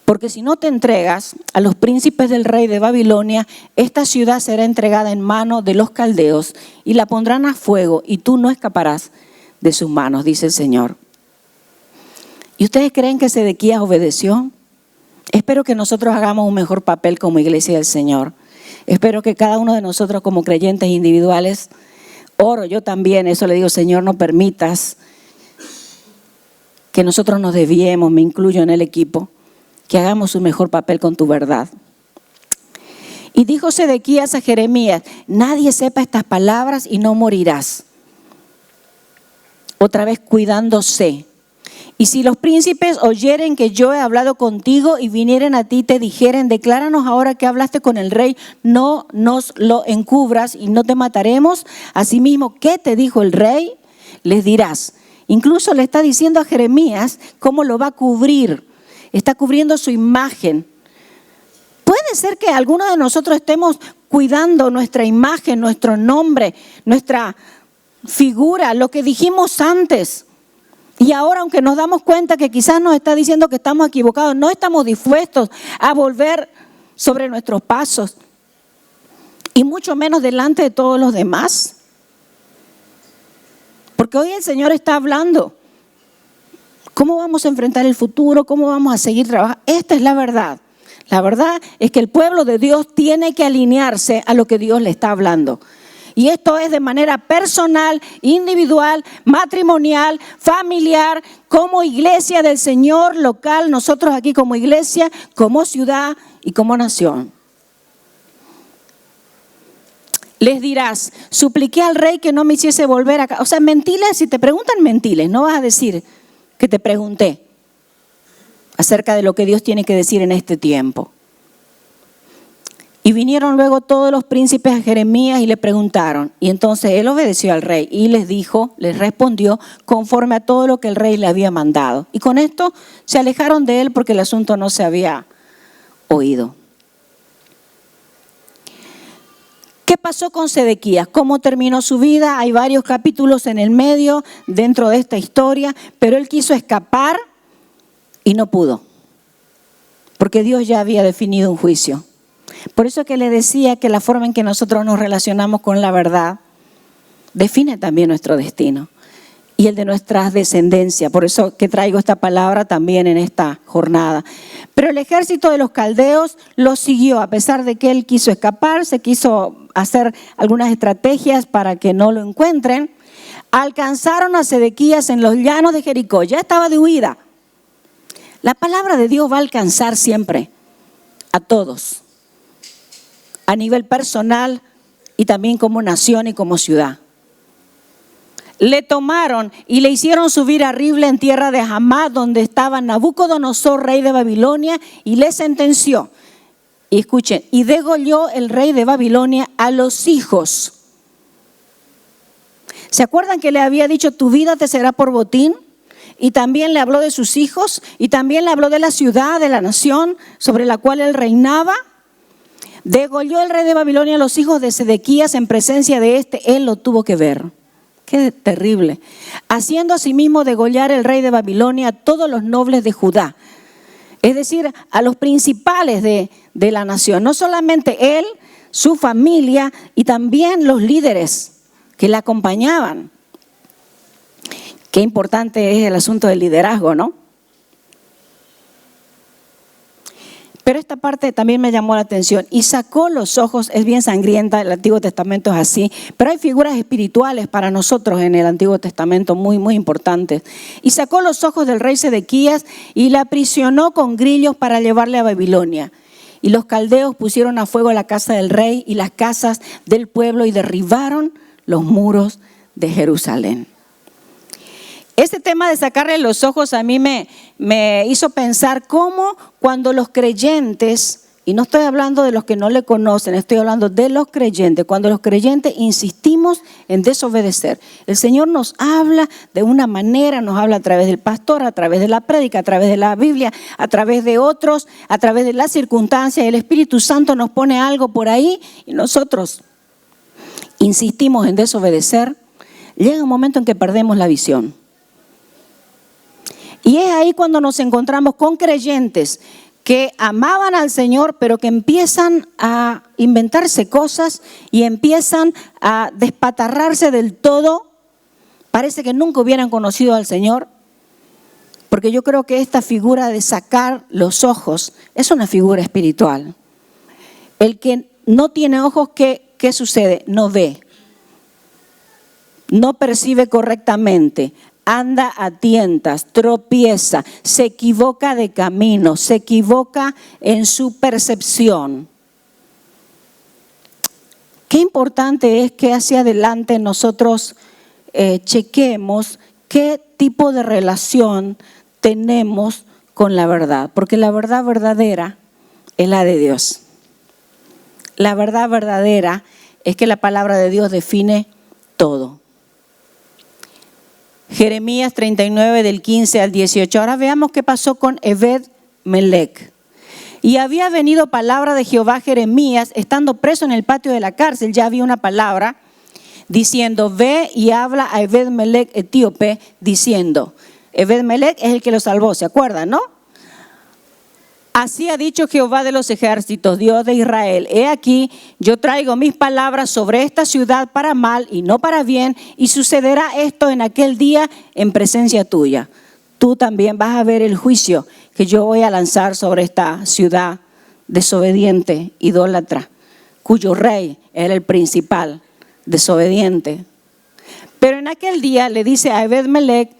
Speaker 1: Porque si no te entregas a los príncipes del rey de Babilonia, esta ciudad será entregada en manos de los caldeos y la pondrán a fuego y tú no escaparás de sus manos, dice el Señor. ¿Y ustedes creen que Sedequías obedeció? Espero que nosotros hagamos un mejor papel como iglesia del Señor. Espero que cada uno de nosotros como creyentes individuales, oro yo también, eso le digo, Señor, no permitas que nosotros nos desviemos, me incluyo en el equipo, que hagamos un mejor papel con tu verdad. Y dijo Sedequías a Jeremías, nadie sepa estas palabras y no morirás. Otra vez cuidándose. Y si los príncipes oyeren que yo he hablado contigo y vinieren a ti y te dijeren, decláranos ahora que hablaste con el rey, no nos lo encubras y no te mataremos. Asimismo, ¿qué te dijo el rey? Les dirás. Incluso le está diciendo a Jeremías cómo lo va a cubrir. Está cubriendo su imagen. Puede ser que algunos de nosotros estemos cuidando nuestra imagen, nuestro nombre, nuestra figura, lo que dijimos antes. Y ahora, aunque nos damos cuenta que quizás nos está diciendo que estamos equivocados, no estamos dispuestos a volver sobre nuestros pasos. Y mucho menos delante de todos los demás. Porque hoy el Señor está hablando. ¿Cómo vamos a enfrentar el futuro? ¿Cómo vamos a seguir trabajando? Esta es la verdad. La verdad es que el pueblo de Dios tiene que alinearse a lo que Dios le está hablando. Y esto es de manera personal, individual, matrimonial, familiar, como iglesia del Señor local, nosotros aquí como iglesia, como ciudad y como nación. les dirás, supliqué al rey que no me hiciese volver acá. O sea, mentiles, si te preguntan, mentiles, no vas a decir que te pregunté acerca de lo que Dios tiene que decir en este tiempo. Y vinieron luego todos los príncipes a Jeremías y le preguntaron. Y entonces él obedeció al rey y les dijo, les respondió conforme a todo lo que el rey le había mandado. Y con esto se alejaron de él porque el asunto no se había oído. ¿Qué pasó con Sedequías? ¿Cómo terminó su vida? Hay varios capítulos en el medio dentro de esta historia, pero él quiso escapar y no pudo, porque Dios ya había definido un juicio. Por eso que le decía que la forma en que nosotros nos relacionamos con la verdad define también nuestro destino y el de nuestras descendencias. Por eso que traigo esta palabra también en esta jornada. Pero el ejército de los caldeos lo siguió, a pesar de que él quiso escapar, se quiso hacer algunas estrategias para que no lo encuentren. Alcanzaron a Sedequías en los llanos de Jericó, ya estaba de huida. La palabra de Dios va a alcanzar siempre a todos, a nivel personal y también como nación y como ciudad. Le tomaron y le hicieron subir a Ribla en tierra de Hamá, donde estaba Nabucodonosor, rey de Babilonia, y le sentenció. Y escuchen, y degolló el rey de Babilonia a los hijos. ¿Se acuerdan que le había dicho tu vida te será por botín? Y también le habló de sus hijos y también le habló de la ciudad, de la nación sobre la cual él reinaba. Degolló el rey de Babilonia a los hijos de Sedequías en presencia de este, él lo tuvo que ver. Qué terrible. Haciendo asimismo degollar el rey de Babilonia a todos los nobles de Judá. Es decir, a los principales de la nación. No solamente él, su familia y también los líderes que le acompañaban. Qué importante es el asunto del liderazgo, ¿no? Pero esta parte también me llamó la atención. Y sacó los ojos, es bien sangrienta, el Antiguo Testamento es así, pero hay figuras espirituales para nosotros en el Antiguo Testamento muy, muy importantes. Y sacó los ojos del rey Sedequías y la aprisionó con grillos para llevarle a Babilonia. Y los caldeos pusieron a fuego la casa del rey y las casas del pueblo y derribaron los muros de Jerusalén. Este tema de sacarle los ojos a mí me hizo pensar cómo cuando los creyentes, y no estoy hablando de los que no le conocen, estoy hablando de los creyentes, cuando los creyentes insistimos en desobedecer, el Señor nos habla de una manera, nos habla a través del pastor, a través de la prédica, a través de la Biblia, a través de otros, a través de las circunstancias, el Espíritu Santo nos pone algo por ahí y nosotros insistimos en desobedecer, llega un momento en que perdemos la visión. Y es ahí cuando nos encontramos con creyentes que amaban al Señor, pero que empiezan a inventarse cosas y empiezan a despatarrarse del todo. Parece que nunca hubieran conocido al Señor, porque yo creo que esta figura de sacar los ojos es una figura espiritual. El que no tiene ojos, ¿qué sucede? No ve, no percibe correctamente. Anda a tientas, tropieza, se equivoca de camino, se equivoca en su percepción. Qué importante es que hacia adelante nosotros chequemos qué tipo de relación tenemos con la verdad, porque la verdad verdadera es la de Dios. La verdad verdadera es que la palabra de Dios define todo. Jeremías 39 del 15 al 18. Ahora veamos qué pasó con Ebed-Melech. Y había venido palabra de Jehová a Jeremías, estando preso en el patio de la cárcel, ya había una palabra, diciendo, ve y habla a Ebed-Melech etíope, diciendo, Ebed-Melech es el que lo salvó, ¿se acuerdan, no? Así ha dicho Jehová de los ejércitos, Dios de Israel, he aquí, yo traigo mis palabras sobre esta ciudad para mal y no para bien, y sucederá esto en aquel día en presencia tuya. Tú también vas a ver el juicio que yo voy a lanzar sobre esta ciudad desobediente, idólatra, cuyo rey era el principal, desobediente. Pero en aquel día le dice a Ebed-Melech,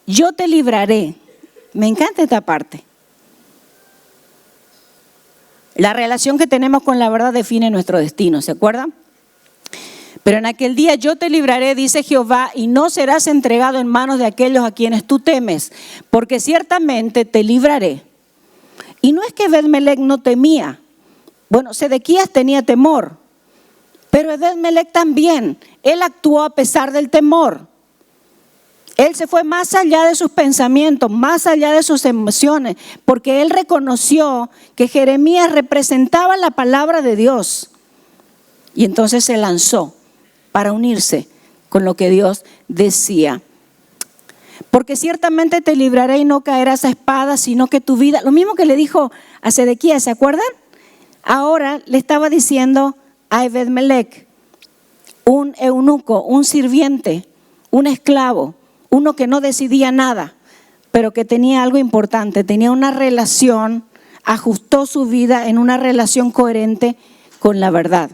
Speaker 1: yo te libraré. Me encanta esta parte. La relación que tenemos con la verdad define nuestro destino, ¿se acuerdan? Pero en aquel día yo te libraré, dice Jehová, y no serás entregado en manos de aquellos a quienes tú temes, porque ciertamente te libraré. Y no es que Ebed-Melech no temía. Bueno, Sedequías tenía temor, pero Ebed-Melech también. Él actuó a pesar del temor. Él se fue más allá de sus pensamientos, más allá de sus emociones, porque él reconoció que Jeremías representaba la palabra de Dios. Y entonces se lanzó para unirse con lo que Dios decía. Porque ciertamente te libraré y no caerás a espada, sino que tu vida, lo mismo que le dijo a Sedequías, ¿se acuerdan? Ahora le estaba diciendo a Ebed-Melech, un eunuco, un sirviente, un esclavo, uno que no decidía nada, pero que tenía algo importante, tenía una relación, ajustó su vida en una relación coherente con la verdad.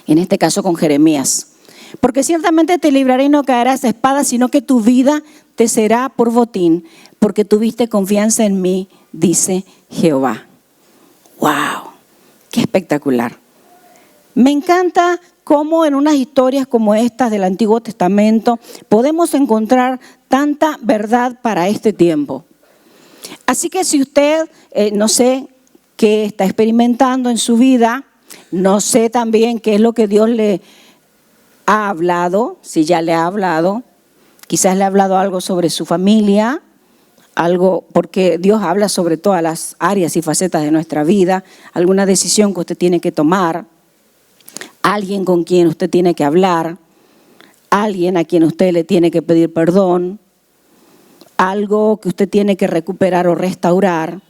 Speaker 1: En este caso con Jeremías. Porque ciertamente te libraré y no caerás a espada, sino que tu vida te será por botín, porque tuviste confianza en mí, dice Jehová. ¡Wow! ¡Qué espectacular! Me encanta cómo en unas historias como estas del Antiguo Testamento podemos encontrar tanta verdad para este tiempo. Así que si usted, no sé qué está experimentando en su vida, no sé también qué es lo que Dios le ha hablado, si ya le ha hablado, quizás le ha hablado algo sobre su familia, algo, porque Dios habla sobre todas las áreas y facetas de nuestra vida, alguna decisión que usted tiene que tomar, alguien con quien usted tiene que hablar, alguien a quien usted le tiene que pedir perdón, algo que usted tiene que recuperar o restaurar,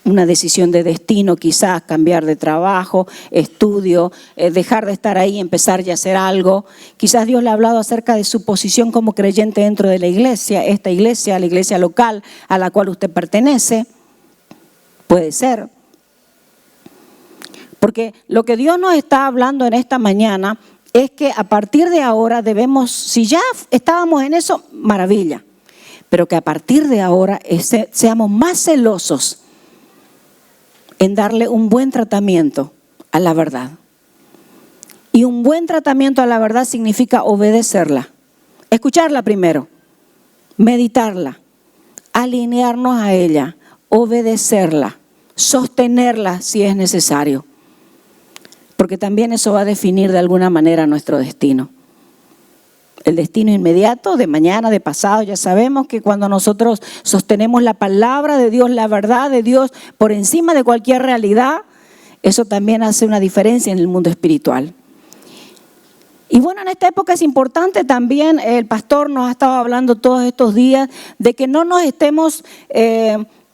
Speaker 1: una decisión de destino, quizás cambiar de trabajo, estudio, dejar de estar ahí y empezar ya a hacer algo. Quizás Dios le ha hablado acerca de su posición como creyente dentro de la iglesia, esta iglesia, la iglesia local a la cual usted pertenece. Puede ser. Porque lo que Dios nos está hablando en esta mañana es que a partir de ahora debemos, si ya estábamos en eso, maravilla, pero que a partir de ahora seamos más celosos en darle un buen tratamiento a la verdad. Y un buen tratamiento a la verdad significa obedecerla, escucharla primero, meditarla, alinearnos a ella, obedecerla, sostenerla si es necesario. Porque también eso va a definir de alguna manera nuestro destino. El destino inmediato, de mañana, de pasado, ya sabemos que cuando nosotros sostenemos la palabra de Dios, la verdad de Dios por encima de cualquier realidad, eso también hace una diferencia en el mundo espiritual. Y bueno, en esta época es importante también, el pastor nos ha estado hablando todos estos días, de que no nos estemos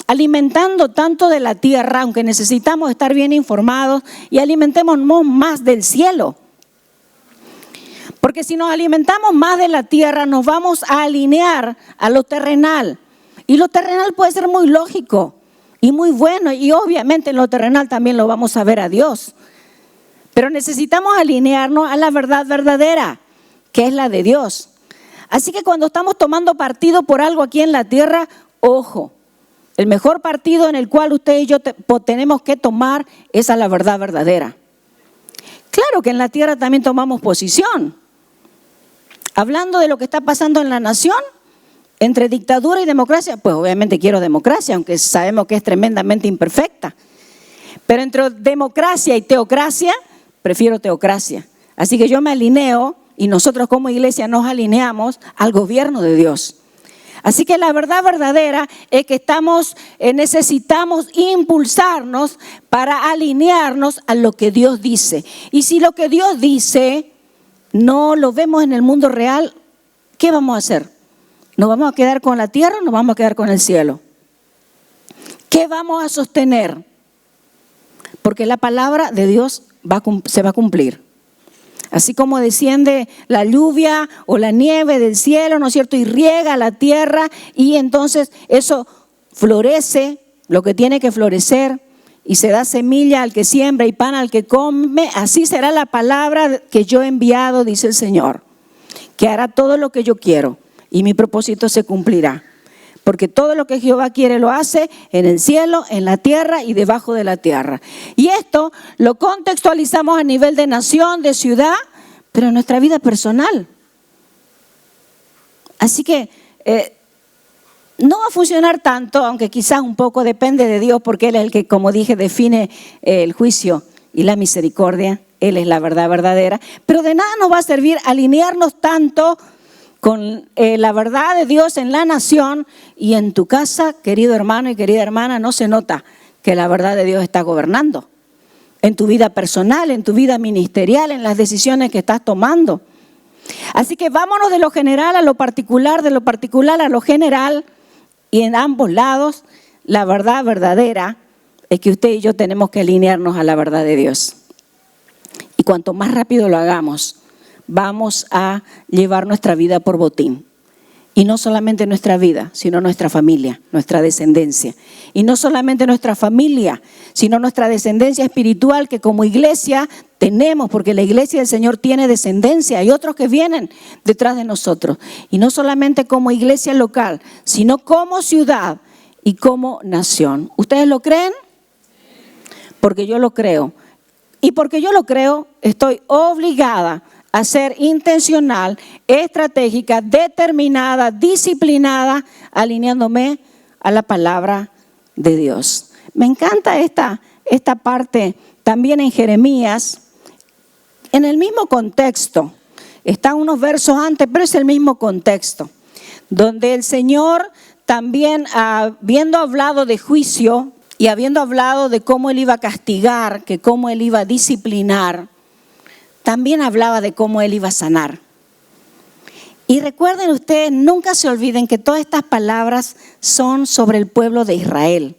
Speaker 1: alimentando tanto de la tierra, aunque necesitamos estar bien informados, y alimentémonos más del cielo. Porque si nos alimentamos más de la tierra, nos vamos a alinear a lo terrenal. Y lo terrenal puede ser muy lógico y muy bueno, y obviamente en lo terrenal también lo vamos a ver a Dios. Pero necesitamos alinearnos a la verdad verdadera, que es la de Dios. Así que cuando estamos tomando partido por algo aquí en la tierra, ojo, el mejor partido en el cual usted y yo tenemos que tomar es a la verdad verdadera. Claro que en la tierra también tomamos posición. Hablando de lo que está pasando en la nación, entre dictadura y democracia, pues obviamente quiero democracia, aunque sabemos que es tremendamente imperfecta. Pero entre democracia y teocracia, prefiero teocracia. Así que yo me alineo y nosotros como iglesia nos alineamos al gobierno de Dios. Así que la verdad verdadera es que necesitamos impulsarnos para alinearnos a lo que Dios dice. Y si lo que Dios dice no lo vemos en el mundo real, ¿qué vamos a hacer? ¿Nos vamos a quedar con la tierra o nos vamos a quedar con el cielo? ¿Qué vamos a sostener? Porque la palabra de Dios se va a cumplir. Así como desciende la lluvia o la nieve del cielo, ¿no es cierto? Y riega la tierra y entonces eso florece, lo que tiene que florecer, y se da semilla al que siembra y pan al que come. Así será la palabra que yo he enviado, dice el Señor, que hará todo lo que yo quiero y mi propósito se cumplirá. Porque todo lo que Jehová quiere lo hace en el cielo, en la tierra y debajo de la tierra. Y esto lo contextualizamos a nivel de nación, de ciudad, pero en nuestra vida personal. Así que no va a funcionar tanto, aunque quizás un poco depende de Dios, porque Él es el que, como dije, define el juicio y la misericordia. Él es la verdad verdadera. Pero de nada nos va a servir alinearnos tanto con la verdad de Dios en la nación y en tu casa, querido hermano y querida hermana, no se nota que la verdad de Dios está gobernando. En tu vida personal, en tu vida ministerial, en las decisiones que estás tomando. Así que vámonos de lo general a lo particular, de lo particular a lo general, y en ambos lados la verdad verdadera es que usted y yo tenemos que alinearnos a la verdad de Dios. Y cuanto más rápido lo hagamos, vamos a llevar nuestra vida por botín. Y no solamente nuestra vida, sino nuestra familia, nuestra descendencia. Y no solamente nuestra familia, sino nuestra descendencia espiritual que como iglesia tenemos, porque la iglesia del Señor tiene descendencia. Hay otros que vienen detrás de nosotros. Y no solamente como iglesia local, sino como ciudad y como nación. ¿Ustedes lo creen? Porque yo lo creo. Y porque yo lo creo, estoy obligada a ser intencional, estratégica, determinada, disciplinada, alineándome a la palabra de Dios. Me encanta esta parte también en Jeremías, en el mismo contexto. Están unos versos antes, pero es el mismo contexto, donde el Señor también, habiendo hablado de juicio y habiendo hablado de cómo Él iba a castigar, que cómo Él iba a disciplinar, también hablaba de cómo Él iba a sanar. Y recuerden ustedes, nunca se olviden que todas estas palabras son sobre el pueblo de Israel.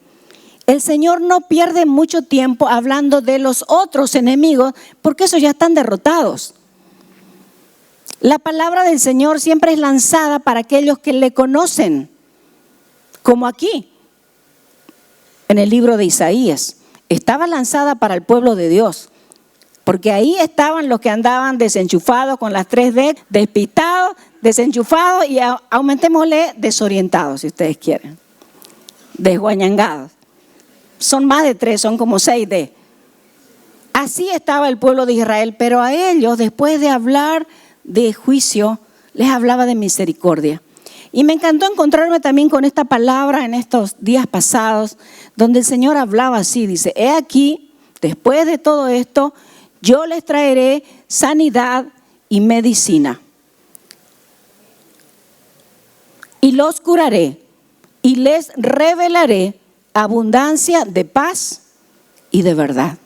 Speaker 1: El Señor no pierde mucho tiempo hablando de los otros enemigos, porque esos ya están derrotados. La palabra del Señor siempre es lanzada para aquellos que le conocen, como aquí, en el libro de Isaías. Estaba lanzada para el pueblo de Dios. Porque ahí estaban los que andaban desenchufados con las 3D, despistados, desenchufados y aumentémosle desorientados, si ustedes quieren. Desguañangados. Son más de 3, son como 6D. Así estaba el pueblo de Israel, pero a ellos, después de hablar de juicio, les hablaba de misericordia. Y me encantó encontrarme también con esta palabra en estos días pasados, donde el Señor hablaba así, dice, he aquí, después de todo esto, yo les traeré sanidad y medicina. Y los curaré y les revelaré abundancia de paz y de verdad.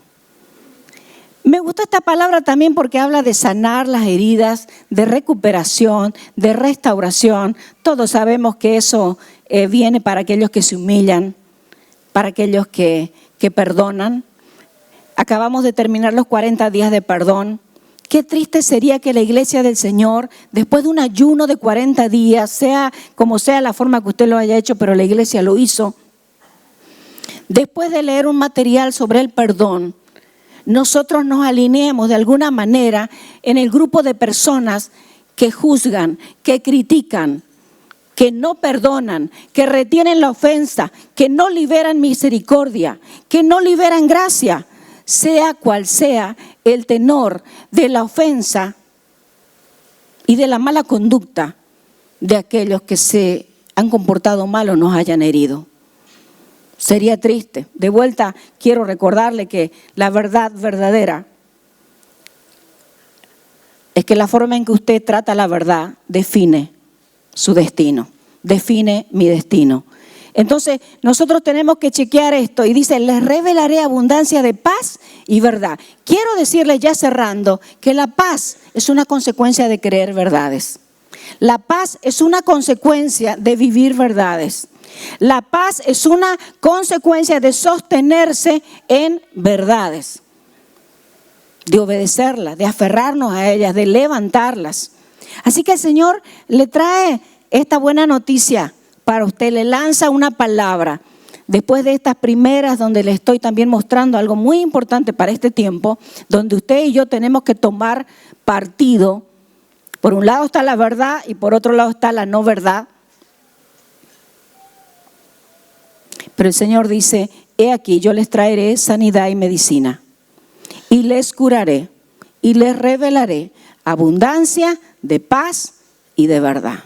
Speaker 1: Me gusta esta palabra también porque habla de sanar las heridas, de recuperación, de restauración. Todos sabemos que eso viene para aquellos que se humillan, para aquellos que perdonan. Acabamos de terminar los 40 días de perdón. Qué triste sería que la iglesia del Señor, después de un ayuno de 40 días, sea como sea la forma que usted lo haya hecho, pero la iglesia lo hizo, después de leer un material sobre el perdón, nosotros nos alineemos de alguna manera en el grupo de personas que juzgan, que critican, que no perdonan, que retienen la ofensa, que no liberan misericordia, que no liberan gracia. Sea cual sea el tenor de la ofensa y de la mala conducta de aquellos que se han comportado mal o nos hayan herido. Sería triste. De vuelta quiero recordarle que la verdad verdadera es que la forma en que usted trata la verdad define su destino, define mi destino. Entonces nosotros tenemos que chequear esto y dice, les revelaré abundancia de paz y verdad. Quiero decirles ya cerrando que la paz es una consecuencia de creer verdades. La paz es una consecuencia de vivir verdades. La paz es una consecuencia de sostenerse en verdades, de obedecerlas, de aferrarnos a ellas, de levantarlas. Así que el Señor le trae esta buena noticia para usted, le lanza una palabra. Después de estas primeras donde le estoy también mostrando algo muy importante para este tiempo, donde usted y yo tenemos que tomar partido. Por un lado está la verdad y por otro lado está la no verdad. Pero el Señor dice, he aquí, yo les traeré sanidad y medicina. Y les curaré y les revelaré abundancia de paz y de verdad.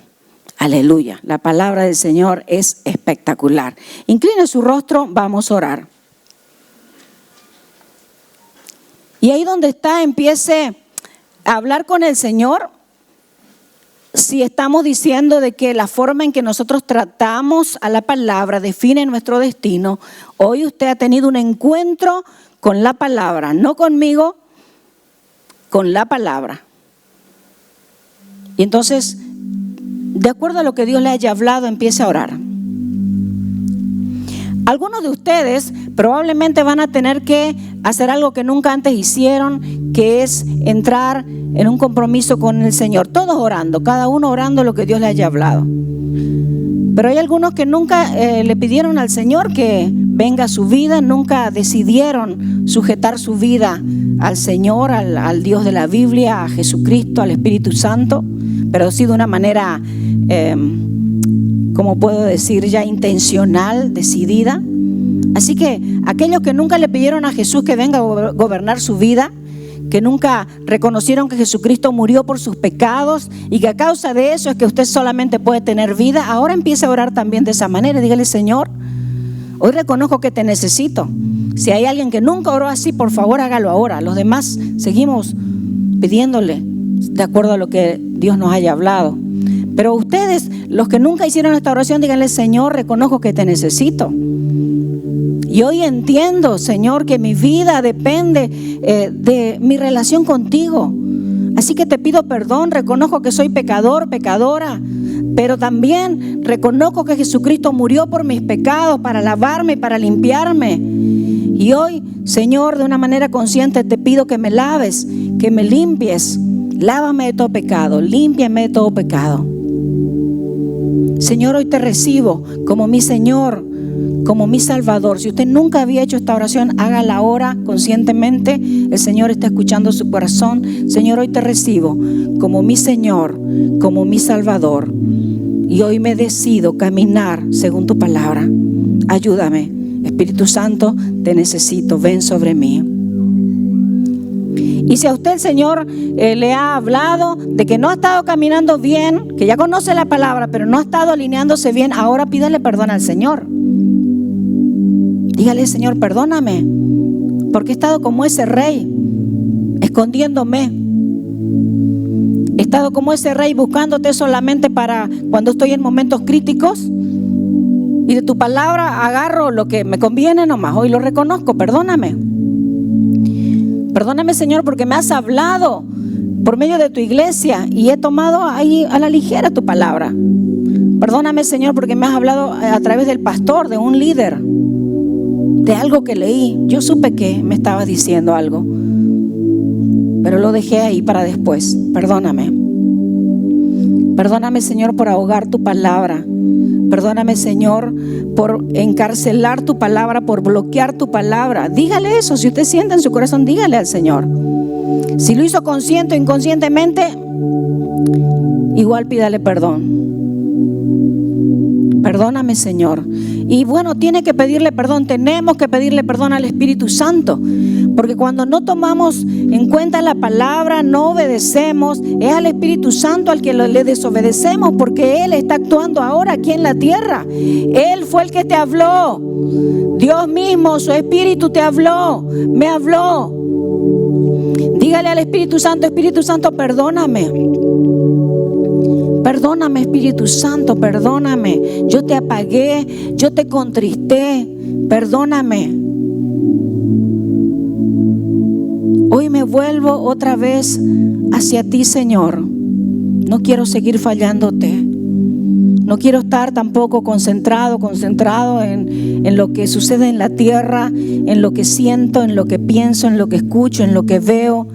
Speaker 1: Aleluya, la palabra del Señor es espectacular. Incline su rostro, vamos a orar. Y ahí donde está, empiece a hablar con el Señor. Si estamos diciendo de que la forma en que nosotros tratamos a la palabra define nuestro destino, hoy usted ha tenido un encuentro con la palabra, no conmigo, con la palabra. Y entonces, de acuerdo a lo que Dios le haya hablado, empiece a orar. Algunos de ustedes probablemente van a tener que hacer algo que nunca antes hicieron, que es entrar en un compromiso con el Señor. Todos orando, cada uno orando lo que Dios le haya hablado. Pero hay algunos que nunca le pidieron al Señor que venga a su vida, nunca decidieron sujetar su vida al Señor, al Dios de la Biblia, a Jesucristo, al Espíritu Santo, pero sí de una manera, como puedo decir, ya intencional, decidida. Así que aquellos que nunca le pidieron a Jesús que venga a gobernar su vida, que nunca reconocieron que Jesucristo murió por sus pecados y que a causa de eso es que usted solamente puede tener vida, ahora empiece a orar también de esa manera. Dígale: Señor, hoy reconozco que te necesito. Si hay alguien que nunca oró así, por favor hágalo ahora. Los demás seguimos pidiéndole de acuerdo a lo que Dios nos haya hablado. Pero ustedes, los que nunca hicieron esta oración, díganle: Señor, reconozco que te necesito. Y hoy entiendo, Señor, que mi vida depende de mi relación contigo. Así que te pido perdón, reconozco que soy pecador, pecadora, pero también reconozco que Jesucristo murió por mis pecados para lavarme y para limpiarme. Y hoy, Señor, de una manera consciente te pido que me laves, que me limpies. Lávame de todo pecado, límpiame de todo pecado. Señor, hoy te recibo como mi Señor, como mi Salvador. Si usted nunca había hecho esta oración, hágala ahora conscientemente. El Señor está escuchando su corazón. Señor, hoy te recibo como mi Señor, como mi Salvador. Y hoy me decido caminar según tu palabra. Ayúdame, Espíritu Santo, te necesito. Ven sobre mí. Y si a usted el Señor le ha hablado de que no ha estado caminando bien, que ya conoce la palabra, pero no ha estado alineándose bien, ahora pídale perdón al Señor. Dígale: Señor, perdóname, porque he estado como ese rey, escondiéndome. He estado como ese rey buscándote solamente para cuando estoy en momentos críticos. Y de tu palabra agarro lo que me conviene nomás. Hoy lo reconozco, perdóname. Perdóname, Señor, porque me has hablado por medio de tu iglesia y he tomado ahí a la ligera tu palabra. Perdóname, Señor, porque me has hablado a través del pastor, de un líder, de algo que leí. Yo supe que me estabas diciendo algo, pero lo dejé ahí para después. Perdóname. Perdóname, Señor, por ahogar tu palabra. Perdóname, Señor, por encarcelar tu palabra, por bloquear tu palabra. Dígale eso. Si usted siente en su corazón, dígale al Señor. Si lo hizo consciente o inconscientemente, igual pídale perdón. Perdóname, Señor. Y bueno, tiene que pedirle perdón. Tenemos que pedirle perdón al Espíritu Santo. Porque cuando no tomamos en cuenta la palabra, no obedecemos, es al Espíritu Santo al que le desobedecemos, porque Él está actuando ahora aquí en la tierra. Él fue el que te habló. Dios mismo, su Espíritu te habló, me habló. Dígale al Espíritu Santo, perdóname. Perdóname, Espíritu Santo, perdóname. Yo te apagué, yo te contristé, perdóname. Hoy me vuelvo otra vez hacia ti, Señor. No quiero seguir fallándote. No quiero estar tampoco concentrado en lo que sucede en la tierra, en lo que siento, en lo que pienso, en lo que escucho, en lo que veo.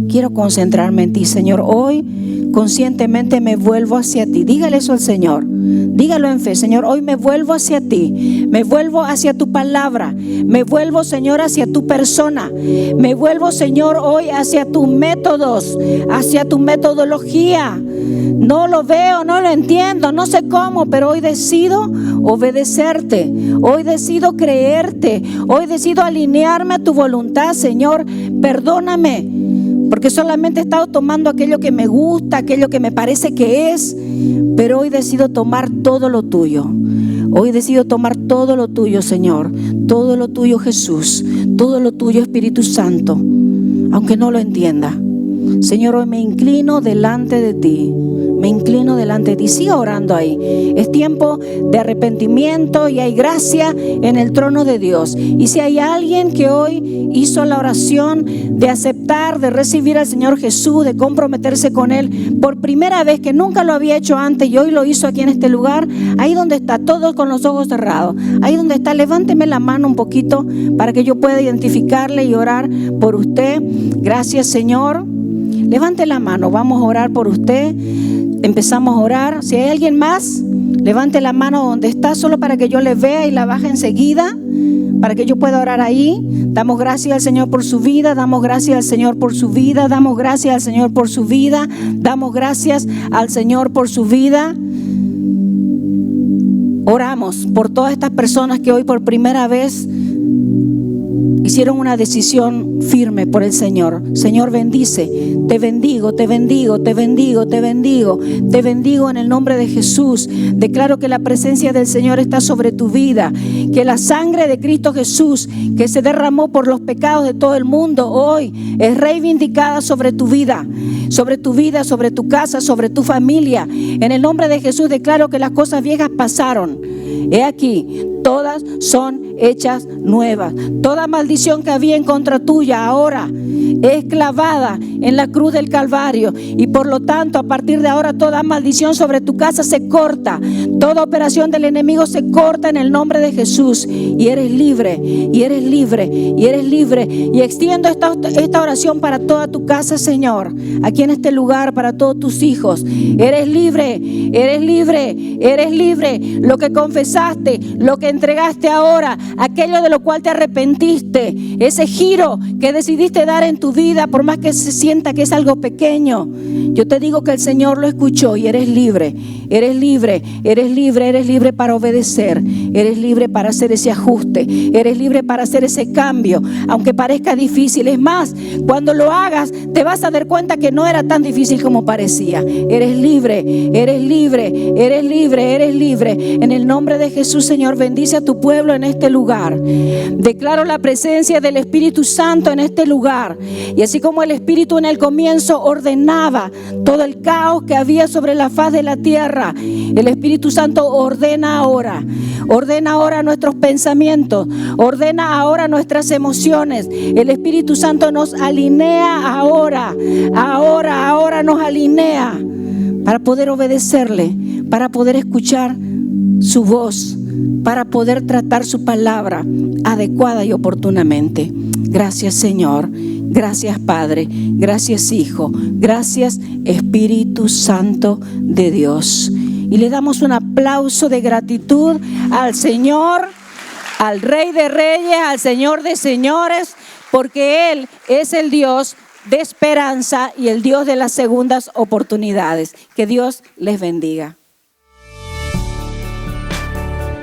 Speaker 1: Quiero concentrarme en ti, Señor. Hoy conscientemente me vuelvo hacia ti. Dígale eso al Señor. Dígalo en fe. Señor, hoy me vuelvo hacia ti. Me vuelvo hacia tu palabra. Me vuelvo, Señor, hacia tu persona. Me vuelvo, Señor, hoy hacia tus métodos, hacia tu metodología. No lo veo, no lo entiendo, no sé cómo, pero hoy decido obedecerte. Hoy decido creerte. Hoy decido alinearme a tu voluntad, Señor. Perdóname porque solamente he estado tomando aquello que me gusta, aquello que me parece que es, pero hoy decido tomar todo lo tuyo. Hoy decido tomar todo lo tuyo, Señor, todo lo tuyo, Jesús, todo lo tuyo, Espíritu Santo, aunque no lo entienda. Señor, hoy me inclino delante de ti. Me inclino delante de ti. Siga orando ahí. Es tiempo de arrepentimiento y hay gracia en el trono de Dios. Y si hay alguien que hoy hizo la oración de aceptar, de recibir al Señor Jesús, de comprometerse con Él por primera vez, que nunca lo había hecho antes y hoy lo hizo aquí en este lugar, ahí donde está, todos con los ojos cerrados, ahí donde está, levánteme la mano un poquito para que yo pueda identificarle y orar por usted. Gracias, Señor. Levante la mano, vamos a orar por usted. Empezamos a orar. Si hay alguien más, levante la mano donde está, solo para que yo le vea y la baje enseguida, para que yo pueda orar ahí. Damos gracias al Señor por su vida, damos gracias al Señor por su vida, damos gracias al Señor por su vida, damos gracias al Señor por su vida. Oramos por todas estas personas que hoy por primera vez hicieron una decisión firme por el Señor. Señor, bendice. Te bendigo, te bendigo, te bendigo, te bendigo. Te bendigo en el nombre de Jesús. Declaro que la presencia del Señor está sobre tu vida. Que la sangre de Cristo Jesús, que se derramó por los pecados de todo el mundo, hoy es reivindicada sobre tu vida. Sobre tu vida, sobre tu casa, sobre tu familia. En el nombre de Jesús declaro que las cosas viejas pasaron. He aquí, todas son hechas nuevas. Toda maldición que había en contra tuya ahora es clavada en la cruz del Calvario, y por lo tanto a partir de ahora toda maldición sobre tu casa se corta. Toda operación del enemigo se corta en el nombre de Jesús, y eres libre, y eres libre, y eres libre. Y extiendo esta oración para toda tu casa, Señor, aquí en este lugar, para todos tus hijos. Eres libre, eres libre, eres libre. Lo que confesaste, lo que entregaste ahora, aquello de lo cual te arrepentiste, ese giro que decidiste dar en tu vida, por más que se sienta que es algo pequeño, yo te digo que el Señor lo escuchó y eres libre, eres libre, eres libre, eres libre para obedecer, eres libre para hacer ese ajuste, eres libre para hacer ese cambio, aunque parezca difícil. Es más, cuando lo hagas te vas a dar cuenta que no era tan difícil como parecía. Eres libre, eres libre, eres libre, eres libre. En el nombre de Jesús, Señor, bendice a tu pueblo en este lugar. Declaro la presencia del Espíritu Santo en este lugar. Y así como el Espíritu en el comienzo ordenaba todo el caos que había sobre la faz de la tierra, el Espíritu Santo ordena ahora nuestros pensamientos, ordena ahora nuestras emociones. El Espíritu Santo nos alinea ahora nos alinea para poder obedecerle, para poder escuchar su voz, para poder tratar su palabra adecuada y oportunamente. Gracias, Señor. Gracias, Padre. Gracias, Hijo. Gracias, Espíritu Santo de Dios. Y le damos un aplauso de gratitud al Señor, al Rey de Reyes, al Señor de Señores, porque Él es el Dios de esperanza y el Dios de las segundas oportunidades. Que Dios les bendiga.